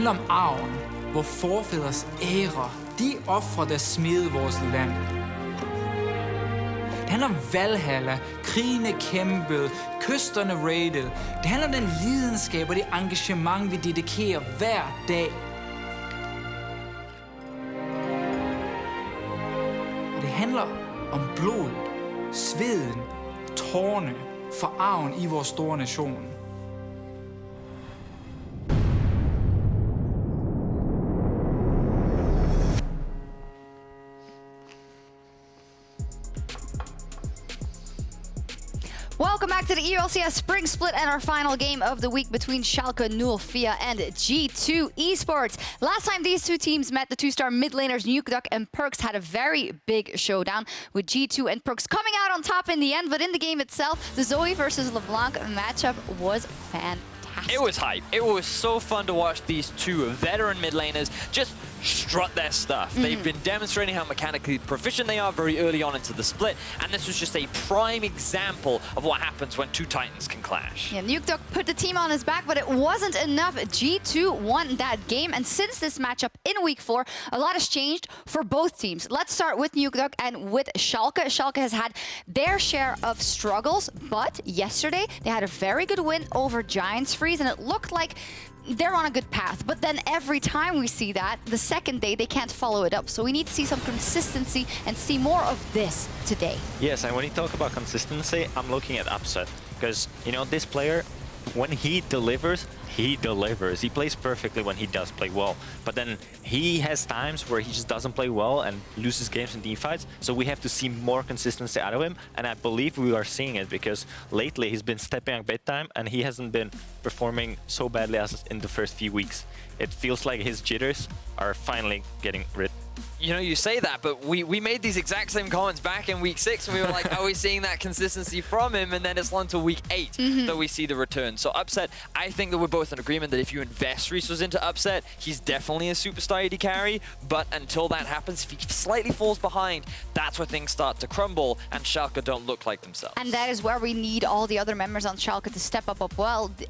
handler om arven, hvor forfædres ære, de ofre, der smede vores land. Det handler om Valhalla, krigene kæmpet, kysterne raided. Det handler om den lidenskab og det engagement, vi dedikerer hver dag. Og det handler om blodet, sveden, tårne for arven i vores store nation. Welcome back to the LCS Spring Split and our final game of the week between Schalke 04 and G2 Esports. Last time these two teams met, the two-star mid laners Nukeduck and PerkZ had a very big showdown, with G2 and PerkZ coming out on top in the end. But in the game itself, the Zoe versus LeBlanc matchup was fantastic. It was hype. It was so fun to watch these two veteran mid laners just strut their stuff. They've been demonstrating how mechanically proficient they are very early on into the split, and this was just a prime example of what happens when two titans can clash. Yeah, Nukeduck put the team on his back, but it wasn't enough. G2 won that game, and since this matchup in week 4, a lot has changed for both teams. Let's start with Nukeduck and with Schalke. Schalke has had their share of struggles, but yesterday they had a very good win over Giants Freeze, and it looked like they're on a good path. But then every time we see that, the second day they can't follow it up. So we need to see some consistency and see more of this today. Yes, and when you talk about consistency, I'm looking at upset. Because, you know, this player, when he delivers, he delivers. He plays perfectly when he does play well. But then he has times where he just doesn't play well and loses games in teamfights. So we have to see more consistency out of him. And I believe we are seeing it because lately he's been stepping up big time and he hasn't been performing so badly as in the first few weeks. It feels like his jitters are finally getting rid. You know, you say that, but we made these exact same comments back in week 6, and we were like, are we seeing that consistency from him? And then it's on to week 8 that we see the return. So Upset, I think that we're both in agreement that if you invest resources into Upset, he's definitely a superstar AD carry. But until that happens, if he slightly falls behind, that's where things start to crumble, and Schalke don't look like themselves. And that is where we need all the other members on Schalke to step up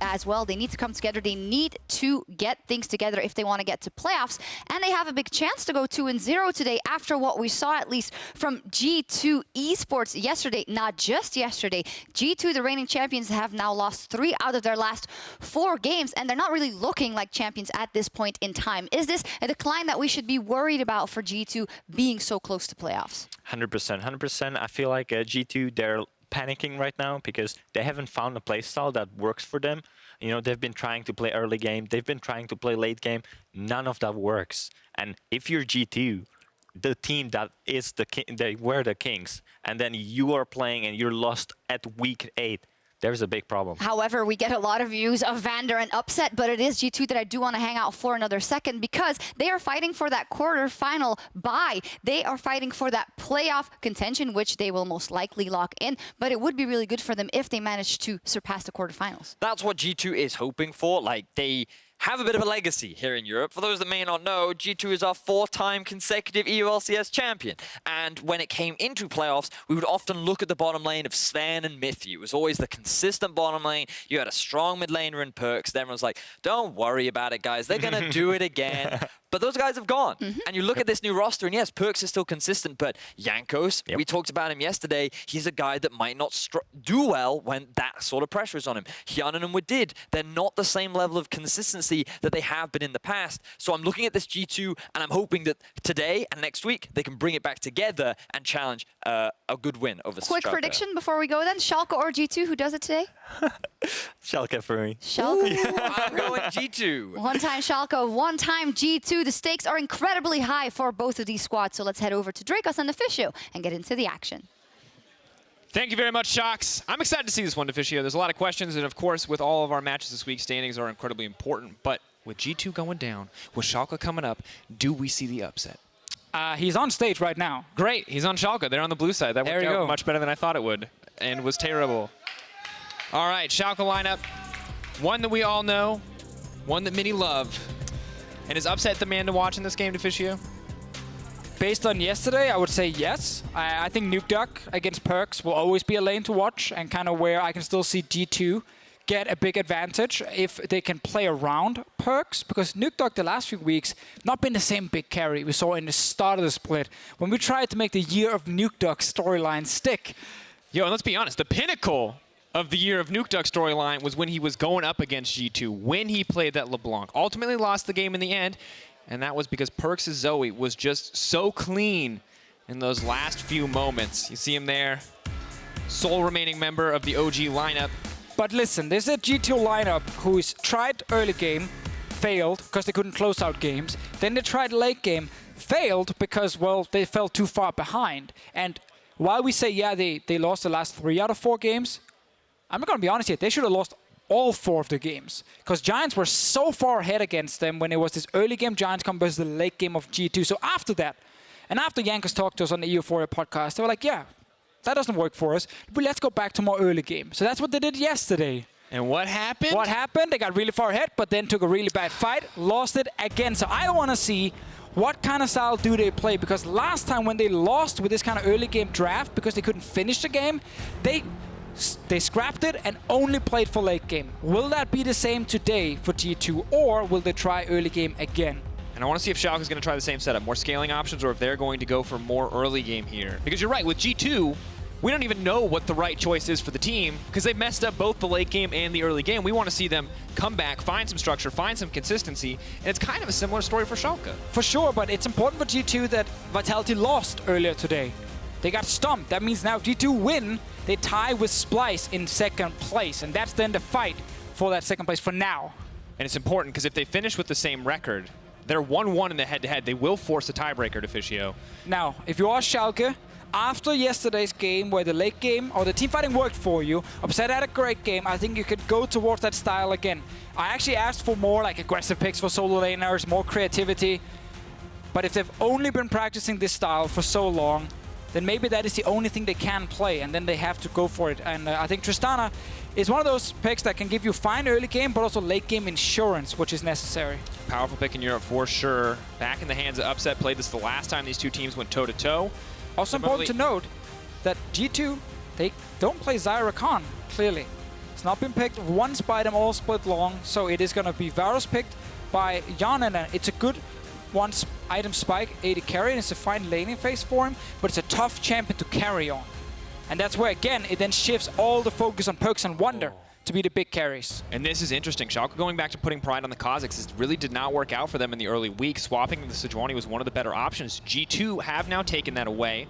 as well. They need to come together. They need to get things together if they want to get to playoffs. And they have a big chance to go 2-0 today after what we saw, at least from G2 Esports yesterday. Not just yesterday. G2, the reigning champions, have now lost 3 out of their last 4 games, and they're not really looking like champions at this point in time. Is this a decline that we should be worried about for G2 being so close to playoffs? 100%. 100%. I feel like G2, they're panicking right now because they haven't found a playstyle that works for them. You know, they've been trying to play early game. They've been trying to play late game. None of that works. And if you're G2, the team that is the king, they were the kings, and then you are playing and you're lost at week 8, there's a big problem. However, we get a lot of views of VandeR and Upset, but it is G2 that I do want to hang out for another second because they are fighting for that quarterfinal bye. They are fighting for that playoff contention, which they will most likely lock in, but it would be really good for them if they manage to surpass the quarterfinals. That's what G2 is hoping for. Like, they have a bit of a legacy here in Europe. For those that may not know, G2 is our 4-time consecutive EULCS champion. And when it came into playoffs, we would often look at the bottom lane of Sven and Mythy. It was always the consistent bottom lane. You had a strong mid laner in PerkZ. Everyone was like, don't worry about it, guys. They're going to do it again. But those guys have gone. And you look at this new roster, and yes, PerkZ is still consistent, but Jankos, we talked about him yesterday, he's a guy that might not do well when that sort of pressure is on him. Hjärnan and Wadid, they're not the same level of consistency that they have been in the past. So I'm looking at this G2, and I'm hoping that today and next week, they can bring it back together and challenge a good win over Quick Schalke. prediction before we go then, Schalke or G2, who does it today? Schalke for me. Schalke. I'm going G2. One time Schalke, one time G2. The stakes are incredibly high for both of these squads, so let's head over to Drakos and Deficio and get into the action. Thank you very much, Sjokz. I'm excited to see this one, Deficio. There's a lot of questions, and of course, with all of our matches this week, standings are incredibly important. But with G2 going down, with Schalke coming up, do we see the upset? He's on stage right now. Great, he's on Schalke. They're on the blue side. That worked out much better than I thought it would, and was terrible. All right, Schalke lineup. One that we all know, one that many love. And is Upset the man to watch in this game, Deficio? Based on yesterday, I would say yes. I think Nukeduck against PerkZ will always be a lane to watch, and kind of where I can still see G2 get a big advantage if they can play around PerkZ, because Nukeduck the last few weeks not been the same big carry we saw in the start of the split when we tried to make the Year of Nukeduck storyline stick. Yo, and let's be honest, the pinnacle of the Year of Nukeduck storyline was when he was going up against G2, when he played that LeBlanc. Ultimately lost the game in the end, and that was because PerkZ' Zoe was just so clean in those last few moments. You see him there, sole remaining member of the OG lineup. But listen, there's a G2 lineup who's tried early game, failed because they couldn't close out games. Then they tried late game, failed because, well, they fell too far behind. And while we say, yeah, they lost the last 3 out of 4 games, I'm not going to be honest here, they should have lost all 4 of the games. Because Giants were so far ahead against them when it was this early game Giants come versus the late game of G2. So after that, and after Jankos talked to us on the EU4 podcast, they were like, yeah, that doesn't work for us, but let's go back to more early game. So that's what they did yesterday. And what happened? What happened? They got really far ahead, but then took a really bad fight, lost it again. So I want to see what kind of style do they play, because last time when they lost with this kind of early game draft, because they couldn't finish the game, they scrapped it and only played for late game. Will that be the same today for G2, or will they try early game again? And I want to see if Schalke is going to try the same setup, more scaling options, or if they're going to go for more early game here. Because you're right, with G2, we don't even know what the right choice is for the team, because they've messed up both the late game and the early game. We want to see them come back, find some structure, find some consistency, and it's kind of a similar story for Schalke. For sure, but it's important for G2 that Vitality lost earlier today. They got stumped. That means now if G2 win, they tie with Splice in second place, and that's then the fight for that second place for now. And it's important, because if they finish with the same record, they're 1-1 in the head-to-head. They will force a tiebreaker, Deficio. Now, if you are Schalke, after yesterday's game where the late game or the team fighting worked for you, Upset had a great game, I think you could go towards that style again. I actually asked for more like aggressive picks for solo laners, more creativity. But if they've only been practicing this style for so long, then maybe that is the only thing they can play, and then they have to go for it. And I think Tristana is one of those picks that can give you fine early game, but also late game insurance, which is necessary. Powerful pick in Europe for sure. Back in the hands of Upset. Played this the last time these two teams went toe-to-toe. Also important to note that G2, they don't play Zyra Khan, clearly. It's not been picked once by them all split long, so it is going to be Varus picked by Hjärnan. It's a good item spike, AD carry, and it's a fine laning phase for him, but it's a tough champion to carry on. And that's where, again, it then shifts all the focus on PerkZ and Wunder to be the big carries. And this is interesting. Schalke going back to putting pride on the Kha'Zix. It really did not work out for them in the early weeks. Swapping the Sejuani was one of the better options. G2 have now taken that away.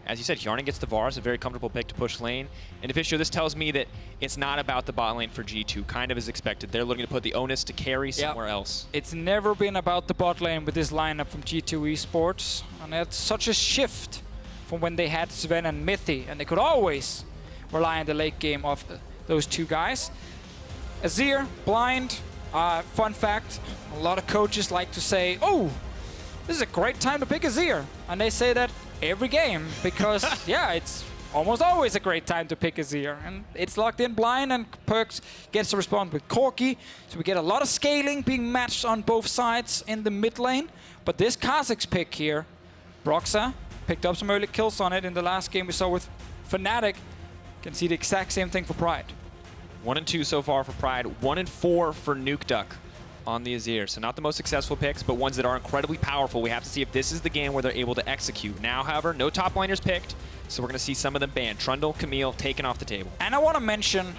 As you said, Hjärnan gets the Varus, a very comfortable pick to push lane. And Deficio, this tells me that it's not about the bot lane for G2, kind of as expected. They're looking to put the onus to carry somewhere else. It's never been about the bot lane with this lineup from G2 Esports. And that's such a shift from when they had Sven and Mithy, and they could always rely on the late game of those two guys. Azir, blind. Fun fact, a lot of coaches like to say, oh, this is a great time to pick Azir. And they say that every game because, yeah, it's almost always a great time to pick Azir. And it's locked in blind, and PerkZ gets to respond with Corki. So we get a lot of scaling being matched on both sides in the mid lane. But this Kha'Zix pick here, Broxa picked up some early kills on it in the last game we saw with Fnatic. Can see the exact same thing for Pride. 1 and 2 so far for Pride, 1 and 4 for Nukeduck on the Azir. So not the most successful picks, but ones that are incredibly powerful. We have to see if this is the game where they're able to execute. Now, however, no top laners picked, so we're going to see some of them banned. Trundle, Camille taken off the table. And I want to mention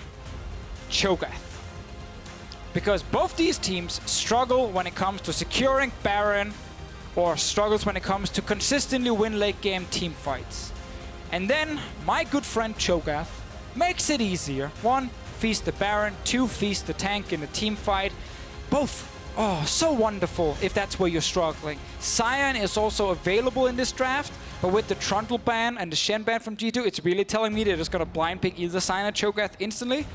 Cho'Gath, because both these teams struggle when it comes to securing Baron, or struggles when it comes to consistently win late game team fights. And then my good friend Cho'Gath makes it easier. 1, feast the Baron, 2, feast the tank in the team fight. Both, oh, so wonderful if that's where you're struggling. Sion is also available in this draft, but with the Trundle ban and the Shen ban from G2, it's really telling me they're just gonna blind pick either Sion or Cho'Gath instantly.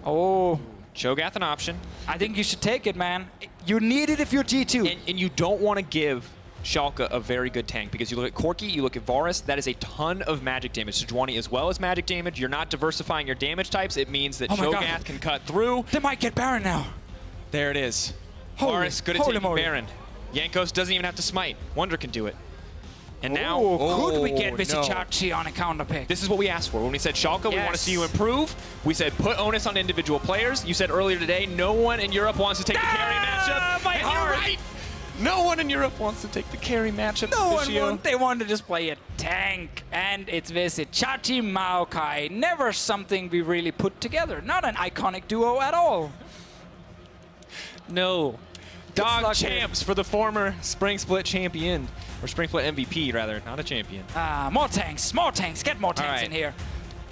Oh. Cho'Gath an option. I think you should take it, man. You need it if you're G2. And you don't want to give Schalke a very good tank, because you look at Corki, you look at Varus, that is a ton of magic damage. Sejuani as well as magic damage. You're not diversifying your damage types. It means that Cho'Gath can cut through. They might get Baron now. There it is. Holy, Varus good at taking Baron. Jankos doesn't even have to smite. Wunder can do it. And now, could we get Vizicsacsi on a counter pick? This is what we asked for. When we said, Schalke, we want to see you improve. We said, put onus on individual players. You said earlier today, no one in Europe wants to take the carry matchup. My heart. You're right. No one in Europe wants to take the carry matchup. No one wants. They want to just play a tank. And it's Vizicsacsi, Maokai. Never something we really put together. Not an iconic duo at all. No. Dog champs for the former Spring Split champion. Or Spring Split MVP, rather. Not a champion. More tanks. More tanks. Get more tanks in here.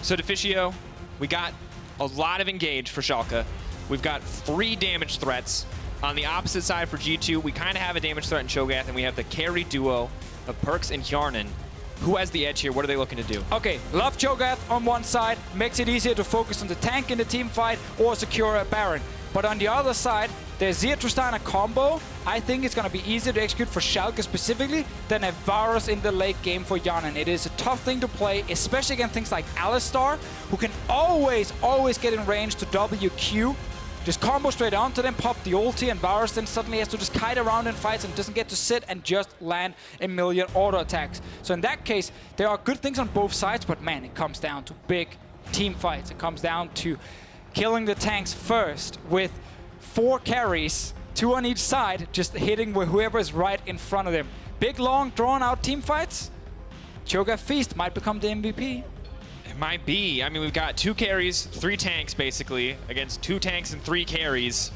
So Deficio, we got a lot of engage for Schalke. We've got 3 damage threats. On the opposite side for G2, we kind of have a damage threat in Cho'Gath, and we have the carry duo of PerkZ and Hjärnan. Who has the edge here? What are they looking to do? Okay, love Cho'Gath on one side. Makes it easier to focus on the tank in the team fight or secure a Baron. But on the other side, the Azir Tristana combo, I think it's going to be easier to execute for Schalke specifically than a Varus in the late game for Hjärnan. It is a tough thing to play, especially against things like Alistar, who can always get in range to WQ. Just combo straight onto them, pop the ulti, and Varus then suddenly has to just kite around in fights and doesn't get to sit and just land a million auto attacks. So in that case, there are good things on both sides, but man, it comes down to big team fights. It comes down to killing the tanks first with 4 carries, 2 on each side, just hitting whoever is right in front of them. Big, long, drawn-out team fights. Cho'Gath Feast might become the MVP. It might be. I mean, we've got 2 carries, 3 tanks, basically, against 2 tanks and 3 carries.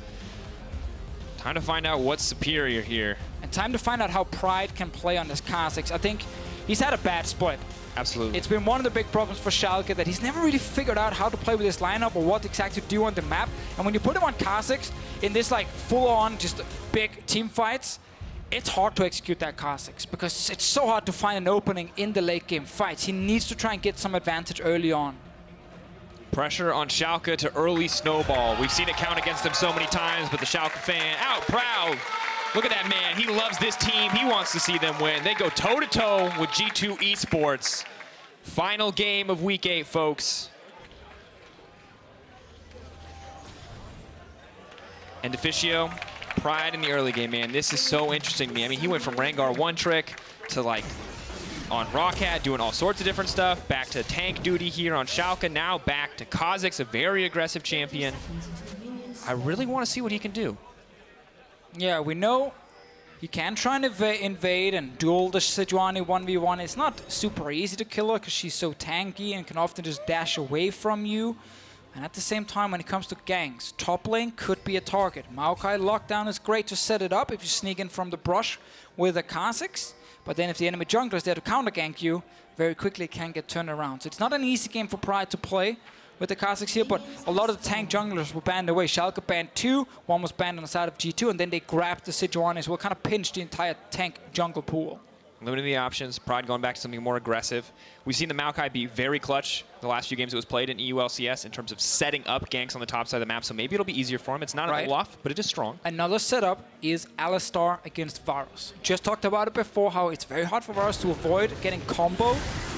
Time to find out what's superior here. And time to find out how Pride can play on this Kha'Zix. I think he's had a bad split. Absolutely. It's been one of the big problems for Schalke that he's never really figured out how to play with this lineup or what exactly to do on the map. And when you put him on Kha'Zix in this like full-on just big team fights, it's hard to execute that Kha'Zix because it's so hard to find an opening in the late game fights. He needs to try and get some advantage early on. Pressure on Schalke to early snowball. We've seen it count against them so many times, but the Schalke fan out proud. Look at that man. He loves this team. He wants to see them win. They go toe-to-toe with G2 Esports. Final game of Week 8, folks. And Deficio, Pride in the early game, man. This is so interesting to me. I mean, he went from Rengar one trick to, like, on Roccat, doing all sorts of different stuff. Back to tank duty here on Schalke. Now back to Kha'Zix, a very aggressive champion. I really want to see what he can do. Yeah, we know he can try and invade and duel the Sejuani 1v1. It's not super easy to kill her because she's so tanky and can often just dash away from you. And at the same time, when it comes to ganks, top lane could be a target. Maokai lockdown is great to set it up if you sneak in from the brush with a Kha'Zix. But then if the enemy jungler is there to counter gank you, very quickly it can get turned around. So it's not an easy game for Pride to play with the Kha'Zix here, but a lot of the tank junglers were banned away. Schalke banned 2, one was banned on the side of G2, and then they grabbed the Sejuani as well, kind of pinched the entire tank jungle pool. Limiting the options, Pride going back to something more aggressive. We've seen the Maokai be very clutch the last few games it was played in EU LCS in terms of setting up ganks on the top side of the map, so maybe it'll be easier for him. It's not a bluff, but it is strong. Another setup is Alistar against Varus. Just talked about it before, how it's very hard for Varus to avoid getting comboed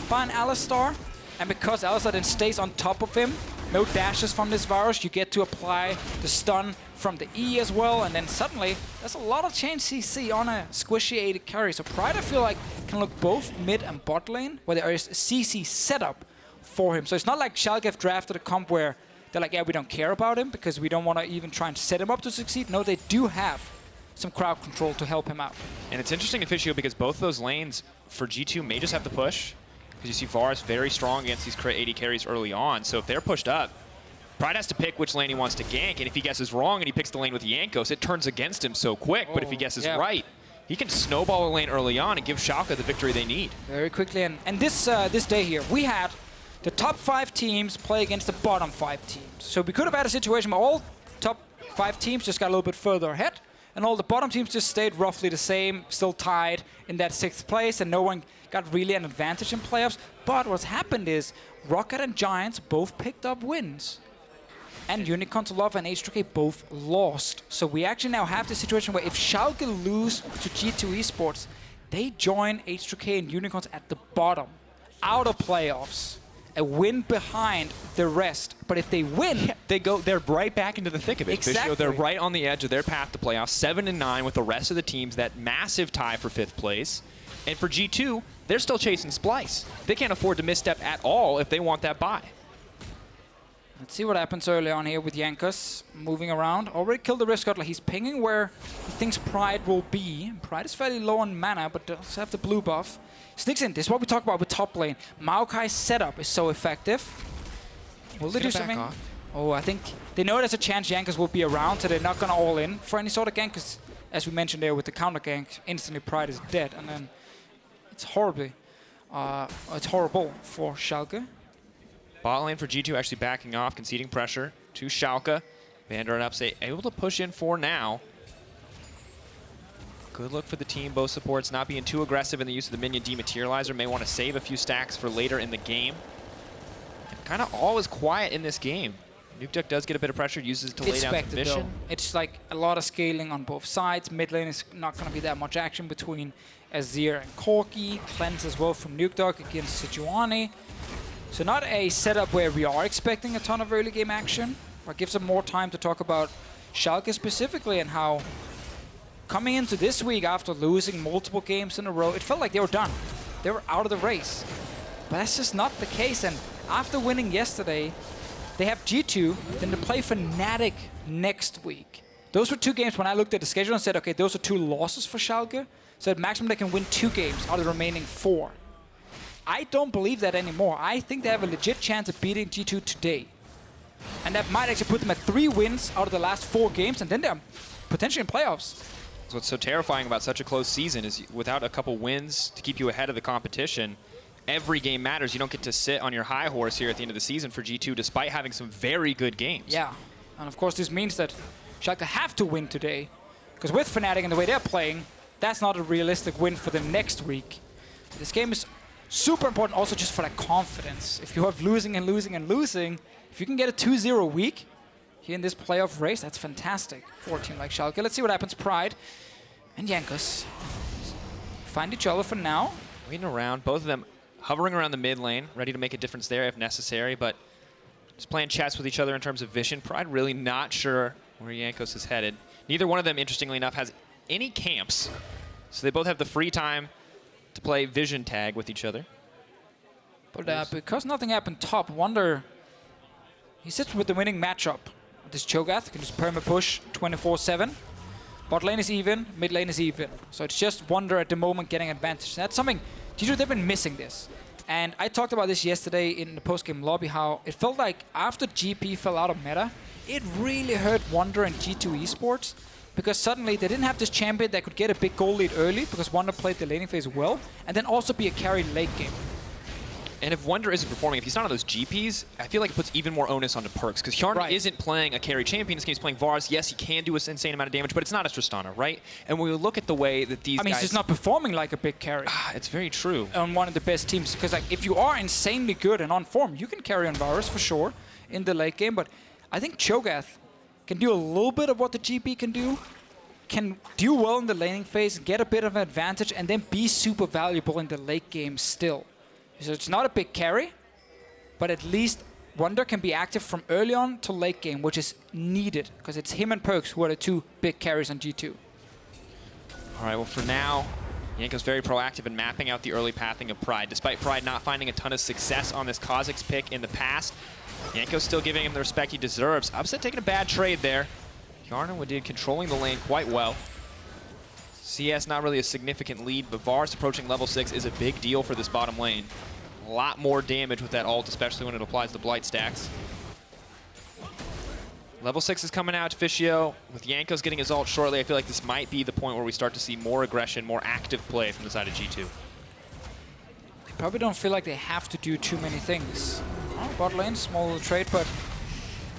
by an Alistar. And because Alistar then stays on top of him, no dashes from this Varus, you get to apply the stun from the E as well, and then suddenly there's a lot of change CC on a squishy AD carry. So Pride, I feel like, can look both mid and bot lane, where there is a CC setup for him. So it's not like Schalke have drafted a comp where they're like, yeah, we don't care about him because we don't want to even try and set him up to succeed. No, they do have some crowd control to help him out. And it's interesting, Deficio, because both of those lanes for G2 may just have to push. Because you see Varus very strong against these AD carries early on. So if they're pushed up, Pride has to pick which lane he wants to gank. And if he guesses wrong and he picks the lane with Jankos, it turns against him so quick. But if he guesses right, he can snowball a lane early on and give Schalke the victory they need. Very quickly. And this day here, we had the top 5 teams play against the bottom 5 teams. So we could have had a situation where all top 5 teams just got a little bit further ahead, and all the bottom teams just stayed roughly the same, still tied in that 6th place, and no one got really an advantage in playoffs. But what's happened is Rocket and Giants both picked up wins. And Unicorns Love and H3K both lost. So we actually now have the situation where if Schalke lose to G2 Esports, they join H3K and Unicorns at the bottom, out of playoffs. A win behind the rest. But if they win, they're right back into the thick of it. Exactly. They're right on the edge of their path to playoffs, 7-9 with the rest of the teams, that massive tie for 5th place. And for G2, they're still chasing Splice. They can't afford to misstep at all if they want that buy. Let's see what happens early on here with Jankos moving around. Already killed the Rift Scuttler. He's pinging where he thinks Pride will be. Pride is fairly low on mana, but does have the blue buff. Sneaks in. This is what we talk about with top lane. Maokai's setup is so effective. Will they do something? Oh, I think they know there's a chance Jankos will be around, so they're not going to all in for any sort of gank. Because, as we mentioned there with the counter gank, instantly Pride is dead. And then it's horrible for Schalke. Bot lane for G2 actually backing off, conceding pressure to Schalke. VandeR and Upstate able to push in for now. Good look for the team, both supports not being too aggressive in the use of the minion dematerializer. May want to save a few stacks for later in the game. And kind of all is quiet in this game. Nukeduck does get a bit of pressure, uses it to lay down some vision. It's like a lot of scaling on both sides. Mid lane is not going to be that much action between Azir and Corki. Cleanse as well from Nukeduck against Sejuani. So not a setup where we are expecting a ton of early game action, but gives them more time to talk about Schalke specifically and how coming into this week after losing multiple games in a row, it felt like they were done. They were out of the race. But that's just not the case. And after winning yesterday, they have G2, then they play Fnatic next week. Those were 2 games when I looked at the schedule and said, okay, those are 2 losses for Schalke. So at maximum they can win 2 games out of the remaining 4. I don't believe that anymore. I think they have a legit chance of beating G2 today. And that might actually put them at 3 wins out of the last 4 games, and then they're potentially in playoffs. So what's so terrifying about such a close season is without a couple wins to keep you ahead of the competition, every game matters. You don't get to sit on your high horse here at the end of the season for G2, despite having some very good games. Yeah, and of course this means that Schalke have to win today, because with Fnatic and the way they're playing, that's not a realistic win for them next week. So this game is super important also just for that confidence. If you have losing and losing and losing, if you can get a 2-0 week here in this playoff race, that's fantastic for a team like Schalke. Let's see what happens. Pride and Jankos find each other for now. Waiting around, both of them hovering around the mid lane, ready to make a difference there if necessary, but just playing chess with each other in terms of vision. Pride really not sure where Jankos is headed. Neither one of them, interestingly enough, has any camps, so they both have the free time to play vision tag with each other. But because nothing happened top, Wunder, he sits with the winning matchup. This Cho'Gath can just perma push 24/7. Bot lane is even, mid lane is even. So it's just Wunder at the moment getting advantage. And that's something, G2, they've been missing this. And I talked about this yesterday in the post-game lobby, how it felt like after GP fell out of meta, it really hurt Wunder and G2 Esports. Because suddenly they didn't have this champion that could get a big goal lead early because Wunder played the laning phase well, and then also be a carry late game. And if Wunder isn't performing, if he's not on those GPs, I feel like it puts even more onus onto PerkZ, because Hjärnan isn't playing a carry champion. This game he's playing Varus. Yes, he can do an insane amount of damage, but it's not a Tristana, right? And when we look at the way that these guys... he's just not performing like a big carry. It's very true. On one of the best teams, because like if you are insanely good and on form, you can carry on Varus for sure in the late game, but I think Cho'Gath can do a little bit of what the GP can do well in the laning phase, get a bit of an advantage, and then be super valuable in the late game still. So it's not a big carry, but at least Wunder can be active from early on to late game, which is needed, because it's him and PerkZ who are the 2 big carries on G2. All right, well for now, Jankos very proactive in mapping out the early pathing of Pride. Despite Pride not finding a ton of success on this Kha'Zix pick in the past, Jankos still giving him the respect he deserves. Upset taking a bad trade there. Hjärnan and Wadid controlling the lane quite well. CS not really a significant lead, but Varus approaching level 6 is a big deal for this bottom lane. A lot more damage with that ult, especially when it applies the blight stacks. Level 6 is coming out, Deficio. With Jankos getting his ult shortly, I feel like this might be the point where we start to see more aggression, more active play from the side of G2. They probably don't feel like they have to do too many things. Oh, bot lane, small little trade, but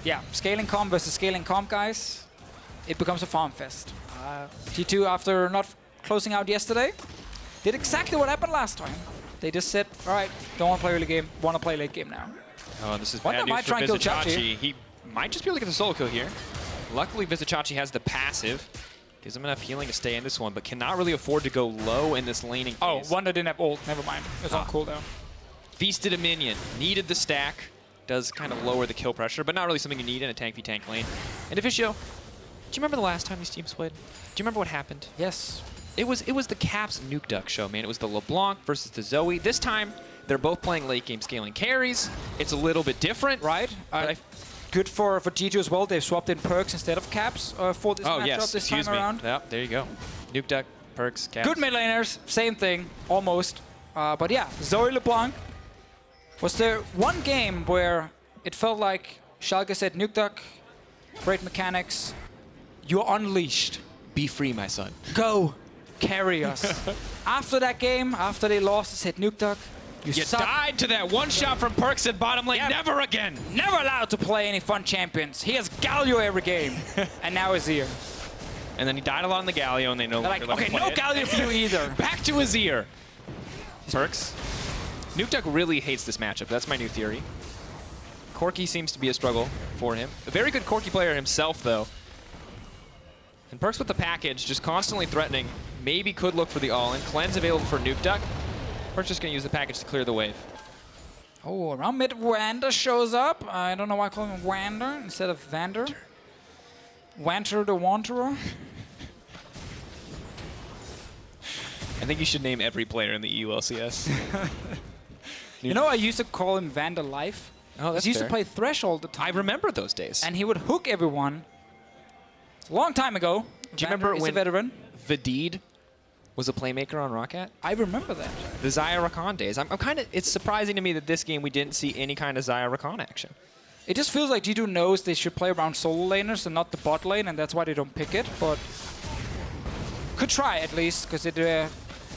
yeah, scaling comp versus scaling comp, guys. It becomes a farm fest. G2, after not closing out yesterday, did exactly what happened last time. They just said, all right, don't want to play early game, want to play late game now. Oh, this is bad news for Vizicsacsi. He might just be able to get the solo kill here. Luckily, Vizicsacsi has the passive. Gives him enough healing to stay in this one, but cannot really afford to go low in this laning phase. Oh, Wunder didn't have ult. Never mind. It was on cooldown. Feasted a minion. Needed the stack. Does kind of lower the kill pressure, but not really something you need in a tank v tank lane. And Deficio, do you remember the last time these teams played? Do you remember what happened? Yes. It was the Caps Nukeduck show, man. It was the LeBlanc versus the Zoe. This time, they're both playing late game scaling carries. It's a little bit different. Right. Good for G2 as well. They've swapped in PerkZ instead of Caps for this matchup this time around. Yep, there you go. Nukeduck, PerkZ, Caps. Good mid laners, same thing, almost. But yeah, Zoe LeBlanc. Was there one game where it felt like Schalke said, Nukeduck, great mechanics, you're unleashed. Be free, my son. Go, carry us. After that game, after they lost, they said, Nukeduck, you died to that one shot from PerkZ at bottom lane. Yep. Never again. Never allowed to play any fun champions. He has Galio every game. And now Azir. And then he died a lot on the Galio, and they no longer like, okay, no Galio for you either. Back to Azir. PerkZ. Nukeduck really hates this matchup. That's my new theory. Corki seems to be a struggle for him. A very good Corki player himself, though. And PerkZ with the package, just constantly threatening. Maybe could look for the all-in. Cleanse available for Nukeduck. PerkZ just going to use the package to clear the wave. Oh, around mid, VandeR shows up. I don't know why I call him VandeR instead of VandeR. VandeR the Wanderer. I think you should name every player in the EU LCS. You know, I used to call him VandeR Life. Oh, that's he used fair. to play Thresh all the time. I remember those days. And he would hook everyone. It's a long time ago. Do you remember when a veteran. Wadid was a playmaker on Rocket? I remember that. The Xayah Rakan days. I'm kind of. It's surprising to me that this game we didn't see any kind of Xayah Rakan action. It just feels like G2 knows they should play around solo laners and not the bot lane, and that's why they don't pick it. But could try at least, because it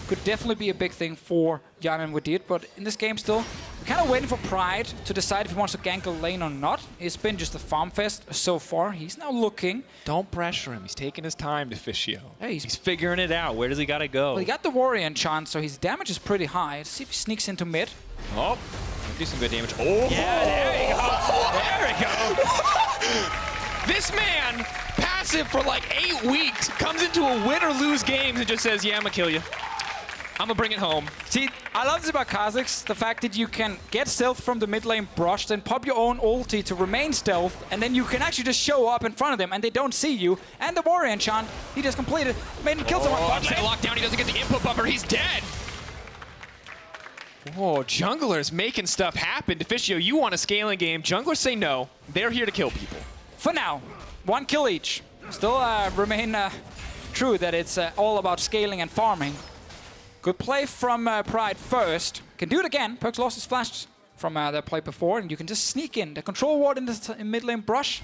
could definitely be a big thing for Hjärnan and Wadid. But in this game still, we're kind of waiting for Pride to decide if he wants to gank a lane or not. It's been just a farm fest so far. He's now looking. Don't pressure him. He's taking his time, Deficio. Hey, he's figuring it out. Where does he got to go? Well, he got the warrior enchant, so his damage is pretty high. Let's see if he sneaks into mid. Oh, do some good damage. Oh, yeah, there you go. There we go. This man, passive for like 8 weeks, comes into a win or lose games and just says, yeah, I'm going to kill you. I'm going to bring it home. See, I love this about Kha'Zix, the fact that you can get stealth from the mid lane brush, then pop your own ulti to remain stealth, and then you can actually just show up in front of them and they don't see you. And the warrior enchant, he just completed, made him kill someone. Upset lockdown, he doesn't get the input buffer, he's dead. Whoa, junglers making stuff happen. Deficio, you want a scaling game. Junglers say no. They're here to kill people. For now, 1 kill each. Still remain true that it's all about scaling and farming. Good play from Pride first. Can do it again. PerkZ lost his flash from their play before, and you can just sneak in. The control ward in the mid lane brush.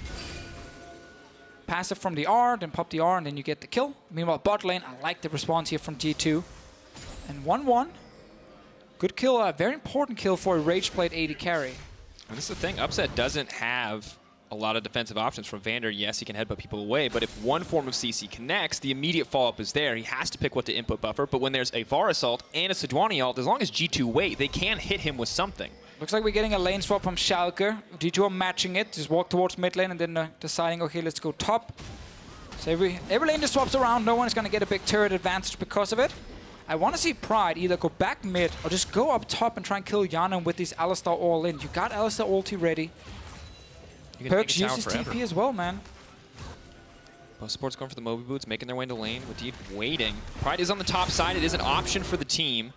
Passive from the R, then pop the R, and then you get the kill. Meanwhile, bot lane, I like the response here from G2. And 1-1. Good kill, a very important kill for a Rage Plate AD carry. And this is the thing, Upset doesn't have a lot of defensive options from VandeR. Yes, he can headbutt people away, but if one form of CC connects, the immediate follow-up is there. He has to pick what to input buffer, but when there's a Varus ult and a Sejuani ult, as long as G2 wait, they can hit him with something. Looks like we're getting a lane swap from Schalke. G2 are matching it, just walk towards mid lane and then deciding, okay, let's go top. So every lane just swaps around, no one is going to get a big turret advantage because of it. I want to see Pride either go back mid or just go up top and try and kill Hjärnan with these Alistar all in. You got Alistar ulti ready. PerkZ uses TP as well, man. Both supports going for the Moby Boots, making their way into lane. Wadid waiting. Pride is on the top side. It is an option for the team.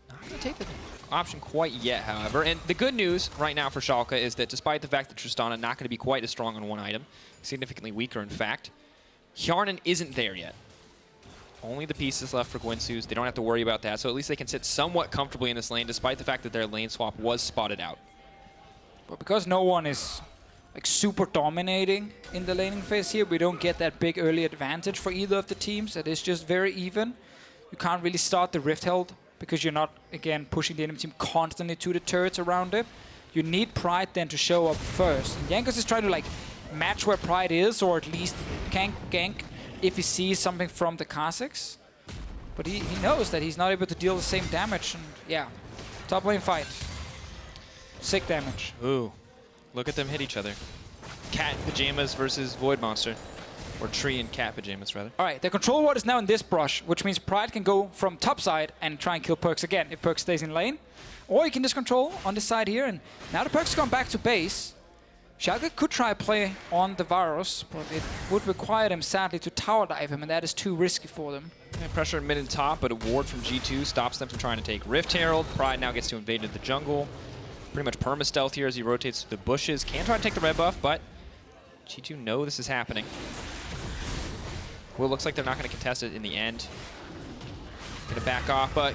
Not going to take the option quite yet, however. And the good news right now for Schalke is that despite the fact that Tristana not going to be quite as strong on one item, significantly weaker in fact, Hjärnan isn't there yet. Only the pieces left for Gwynsu's. They don't have to worry about that, so at least they can sit somewhat comfortably in this lane, despite the fact that their lane swap was spotted out. But because no one is like super dominating in the laning phase here, we don't get that big early advantage for either of the teams. It is just very even. You can't really start the Rift held because you're not, again, pushing the enemy team constantly to the turrets around it. You need Pride then to show up first. And Jankos is trying to like match where Pride is, or at least gank if he sees something from the Kha'Zix. But he knows that he's not able to deal the same damage. And yeah, top lane fight. Sick damage. Ooh, look at them hit each other. Cat in pajamas versus Void Monster. Or tree in cat pajamas, rather. All right, the control ward is now in this brush, which means Pride can go from top side and try and kill PerkZ again if PerkZ stays in lane. Or you can just control on this side here. And now the PerkZ gone back to base. Schalke could try play on the Varus, but it would require them sadly to tower dive him, and that is too risky for them. Yeah, pressure in mid and top, but a ward from G2 stops them from trying to take Rift Herald. Pride now gets to invade into the jungle. Pretty much perma-stealth here as he rotates through the bushes. Can try to take the red buff, but G2 know this is happening. Well, it looks like they're not going to contest it in the end. Gonna back off, but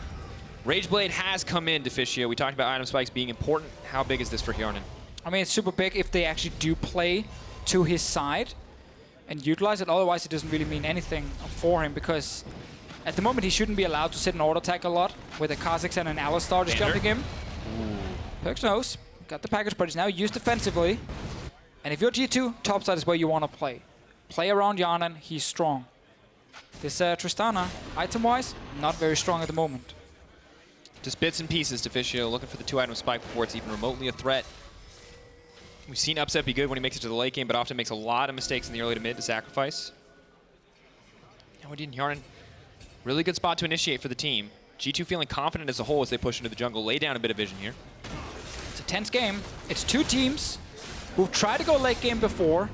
Rageblade has come in, Deficio. We talked about item spikes being important. How big is this for Hjärnan? I mean, it's super big if they actually do play to his side and utilize it. Otherwise, it doesn't really mean anything for him, because at the moment he shouldn't be allowed to sit and auto attack a lot with a Kha'Zix and an Alistar just jumping him. PerkZ knows, got the package, but he's now used defensively. And if you're G2, topside is where you want to play. Play around Hjärnan, he's strong. This Tristana, item-wise, not very strong at the moment. Just bits and pieces, Deficio, looking for the 2-item spike before it's even remotely a threat. We've seen Upset be good when he makes it to the late game, but often makes a lot of mistakes in the early to mid to sacrifice. And Wadid and Hjärnan, really good spot to initiate for the team. G2 feeling confident as a whole as they push into the jungle, lay down a bit of vision here. It's a tense game. It's two teams who've tried to go late game before,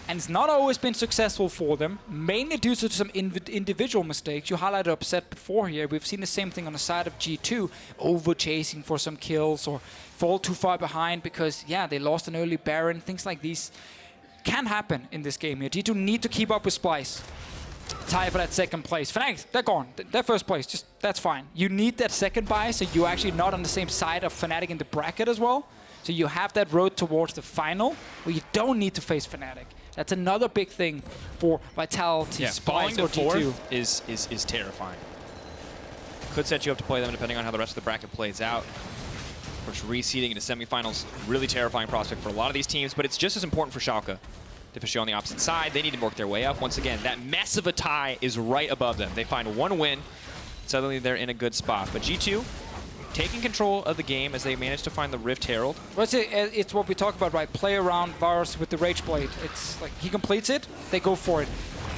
and it's not always been successful for them, mainly due to some individual mistakes. You highlighted Upset before here. We've seen the same thing on the side of G2, over-chasing for some kills or fall too far behind because, yeah, they lost an early Baron. Things like these can happen in this game here. G2 need to keep up with Splice. Tie for that second place. Fnatic, they're gone. They're first place. Just that's fine. You need that second buy, so you're actually not on the same side of Fnatic in the bracket as well. So you have that road towards the final where you don't need to face Fnatic. That's another big thing for Vitality, yeah, Splice, or G2 G2. is terrifying. Could set you up to play them depending on how the rest of the bracket plays out. Of course, reseeding into semifinals, really terrifying prospect for a lot of these teams, but it's just as important for Schalke. Deficio on the opposite side, they need to work their way up. Once again, that mess of a tie is right above them. They find one win, suddenly they're in a good spot. But G2 taking control of the game as they manage to find the Rift Herald. Well, it's what we talk about, right? Play around Varus with the Rageblade. It's like he completes it, they go for it.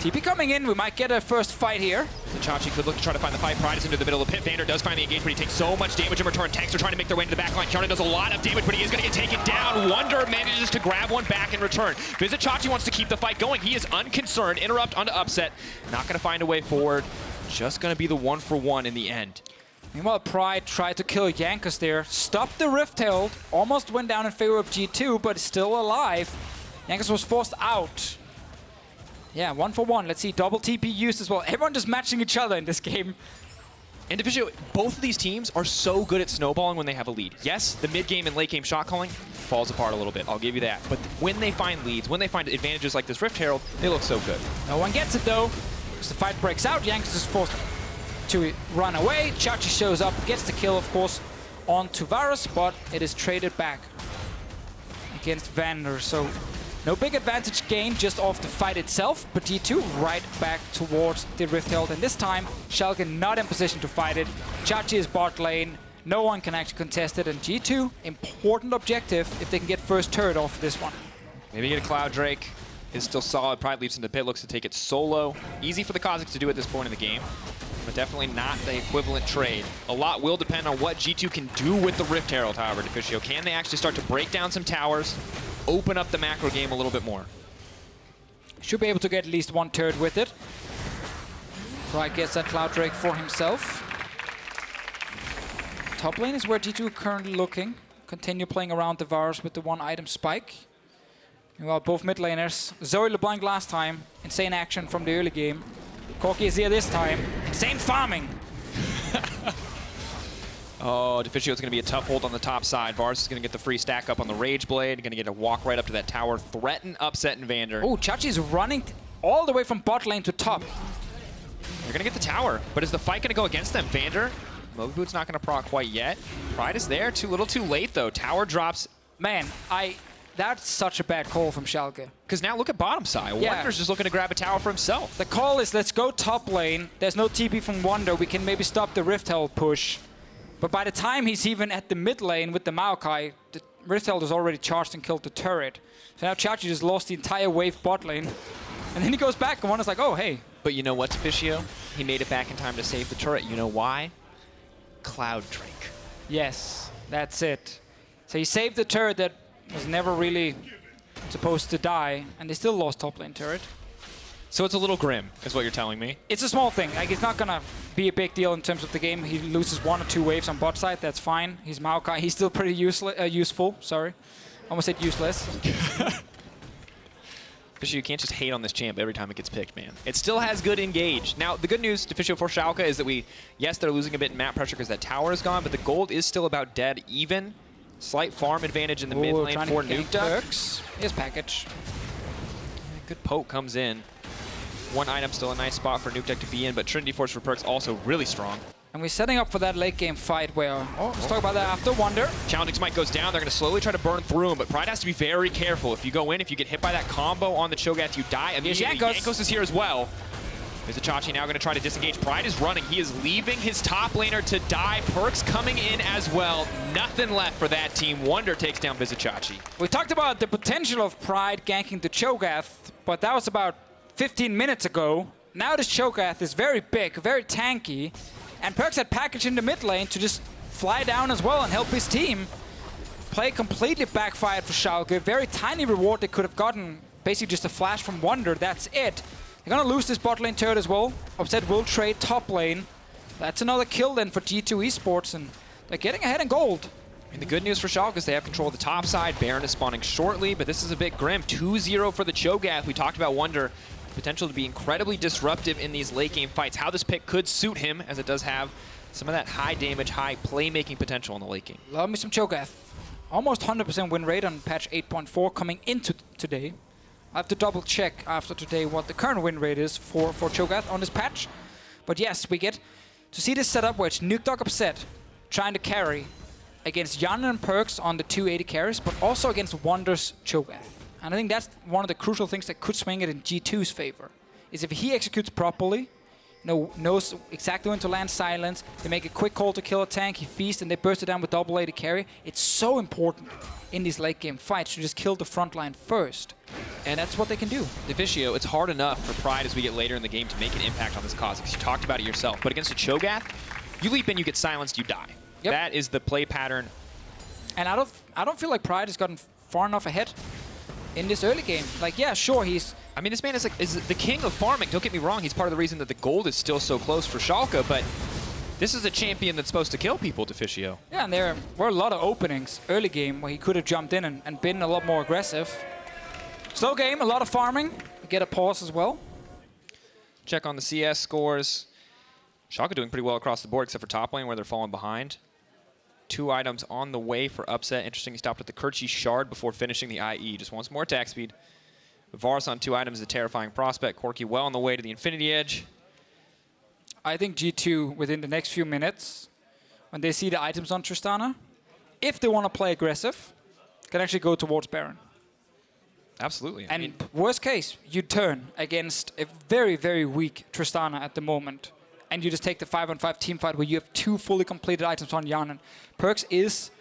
TP coming in, we might get a first fight here. Sjokz could look to try to find the fight. Pride is into the middle of the pit. VandeR does find the engagement, but he takes so much damage in return. Tanks are trying to make their way into the back line. Hjärnan does a lot of damage, but he is going to get taken down. Wunder manages to grab one back in return. Vizicsacsi wants to keep the fight going. He is unconcerned. Interrupt onto Upset. Not going to find a way forward. Just going to be the 1-for-1 in the end. Meanwhile, Pride tried to kill Jankos there. Stopped the Rift Herald. Almost went down in favor of G2, but still alive. Jankos was forced out. Yeah, 1-for-1. Let's see, double TP used as well. Everyone just matching each other in this game. And Deficio, both of these teams are so good at snowballing when they have a lead. Yes, the mid-game and late-game shot calling falls apart a little bit. I'll give you that. But when they find leads, when they find advantages like this Rift Herald, they look so good. No one gets it, though. As the fight breaks out, Jankos is forced to run away. Sjokz shows up, gets the kill, of course, onto Varus, but it is traded back against VandeR. So no big advantage gained just off the fight itself, but G2 right back towards the Rift Herald. And this time, Schalke not in position to fight it. Sjokz is bot lane. No one can actually contest it. And G2, important objective if they can get first turret off this one. Maybe get a Cloud Drake. Is still solid. Pride leaps into the pit, looks to take it solo. Easy for the Kha'Zix to do at this point in the game, but definitely not the equivalent trade. A lot will depend on what G2 can do with the Rift Herald, however, Deficio. Can they actually start to break down some towers, open up the macro game a little bit more? Should be able to get at least one turret with it. Pride gets that Cloud Drake for himself. Top lane is where G2 are currently looking. Continue playing around the Varus with the 1-item spike. Meanwhile, both mid laners. Zoe LeBlanc last time. Insane action from the early game. Corki is here this time. Insane farming. Oh, Deficio is going to be a tough hold on the top side. Varus is going to get the free stack up on the Rageblade. Going to get a walk right up to that tower. Threaten Upset and VandeR. Oh, Chachi is running all the way from bot lane to top. They're going to get the tower. But is the fight going to go against them? VandeR? Moby Boot's not going to proc quite yet. Pride is there. Too little too late, though. Tower drops. Man, that's such a bad call from Schalke. Because now look at bottom side. Yeah. Wunder's just looking to grab a tower for himself. The call is, let's go top lane. There's no TP from Wunder. We can maybe stop the Rift Herald push. But by the time he's even at the mid lane with the Maokai, the Rift Herald has already charged and killed the turret. So now Chachi just lost the entire wave bot lane. And then he goes back and Wunder's like, oh, hey. But you know what, Deficio? He made it back in time to save the turret. You know why? Cloud Drake. Yes, that's it. So he saved the turret that was never really supposed to die, and they still lost top lane turret. So it's a little grim, is what you're telling me. It's a small thing. Like, it's not gonna be a big deal in terms of the game. He loses 1 or 2 waves on bot side. That's fine. He's Maokai. He's still pretty useful. Sorry, almost said useless. Deficio, you can't just hate on this champ every time it gets picked, man. It still has good engage. Now, the good news, Deficio for Schalke, is that yes, they're losing a bit in map pressure because that tower is gone, but the gold is still about dead even. Slight farm advantage in the mid lane for Nukeduck. His package. Good poke comes in. 1 item, still a nice spot for Nukeduck to be in, but Trinity Force for PerkZ also really strong. And we're setting up for that late game fight where, let's talk about that after Wunder. Challenging Smite goes down. They're going to slowly try to burn through him, but Pride has to be very careful. If you go in, if you get hit by that combo on the Cho'Gath, you die immediately. Jankos is here as well. Vizicsacsi now going to try to disengage. Pride is running. He is leaving his top laner to die. PerkZ coming in as well. Nothing left for that team. Wunder takes down Vizicsacsi. We talked about the potential of Pride ganking the Cho'Gath, but that was about 15 minutes ago. Now this Cho'Gath is very big, very tanky, and PerkZ had packaged in the mid lane to just fly down as well and help his team. Play completely backfired for Schalke. Very tiny reward they could have gotten. Basically just a flash from Wunder, that's it. They're gonna lose this bot lane turret as well. Upset will trade top lane. That's another kill then for G2 Esports, and they're getting ahead in gold. And the good news for Schalke is they have control of the top side. Baron is spawning shortly, but this is a bit grim. 2-0 for the Cho'Gath. We talked about Wunder. Potential to be incredibly disruptive in these late game fights. How this pick could suit him, as it does have some of that high damage, high playmaking potential in the late game. Love me some Cho'Gath. Almost 100% win rate on patch 8.4 coming into today. I have to double check after today what the current win rate is for Cho'Gath on this patch. But yes, we get to see this setup where it's Nukeduck upset, trying to carry against Hjärnan and PerkZ on the 280 carries, but also against Wunder's Cho'Gath. And I think that's one of the crucial things that could swing it in G2's favor, is if he executes properly, knows exactly when to land silence, they make a quick call to kill a tank, he feasts, and they burst it down with double A to carry. It's so important in these late game fights to just kill the front line first. And that's what they can do. Deficio, it's hard enough for Pride as we get later in the game to make an impact on this Kha'Zix. You talked about it yourself, but against a Cho'Gath, you leap in, you get silenced, you die. Yep. That is the play pattern. And I don't feel like Pride has gotten far enough ahead in this early game. Like, yeah, sure, I mean, this man is the king of farming. Don't get me wrong, he's part of the reason that the gold is still so close for Schalke, but this is a champion that's supposed to kill people, Deficio. Yeah, and there were a lot of openings early game where he could have jumped in and been a lot more aggressive. Slow game, a lot of farming. We get a pause as well. Check on the CS scores. Schalke doing pretty well across the board, except for top lane where they're falling behind. 2 items on the way for upset. Interesting, he stopped with the Kerchi Shard before finishing the IE. Just wants more attack speed. Varus on 2 items is a terrifying prospect. Corki well on the way to the Infinity Edge. I think G2, within the next few minutes, when they see the items on Tristana, if they want to play aggressive, can actually go towards Baron. Absolutely. And worst case, you turn against a very, very weak Tristana at the moment, and you just take the 5-on-5 team fight where you have 2 fully completed items on Hjärnan. PerkZ is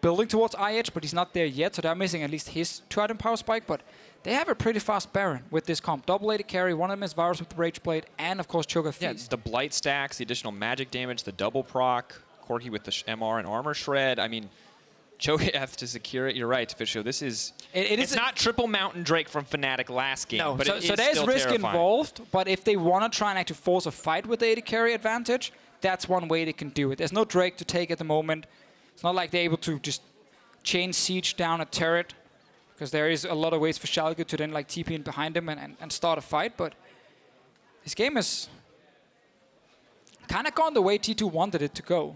building towards IH, but he's not there yet, so they're missing at least his 2-item power spike, but they have a pretty fast Baron with this comp. Double-A to carry, one of them is Varus with the Rage Blade, and of course Cho'Gath. Yeah, the Blight stacks, the additional magic damage, the double proc, Corki with the MR and armor shred. I mean, Cho'Gath to secure it. You're right, Deficio. This is... It's not triple Mountain Drake from Fnatic last game, no, but so there's risk involved, but if they want to try and actually force a fight with the AD carry advantage, that's one way they can do it. There's no Drake to take at the moment. It's not like they're able to just chain siege down a turret, because there is a lot of ways for Schalke to then like TP in behind him and start a fight, but this game is kind of gone the way T2 wanted it to go,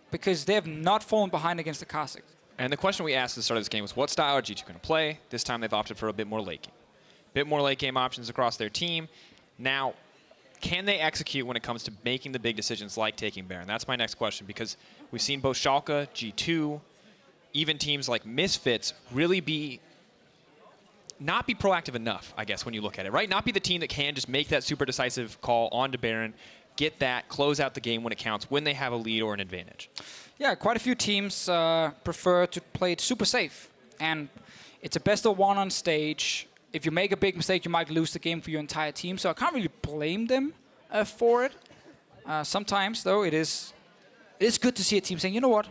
because they have not fallen behind against the Kha'Zix. And the question we asked at the start of this game was, what style are G2 going to play? This time they've opted for a bit more late game. A bit more late game options across their team. Now, can they execute when it comes to making the big decisions like taking Baron? That's my next question, because we've seen both Schalke, G2, even teams like Misfits really not be proactive enough, I guess, when you look at it, right? Not be the team that can just make that super decisive call onto Baron, get that, close out the game when it counts, when they have a lead or an advantage. Yeah, quite a few teams prefer to play it super safe. And it's a best of 1 on stage. If you make a big mistake, you might lose the game for your entire team. So I can't really blame them for it. Sometimes, though, it is good to see a team saying, you know what?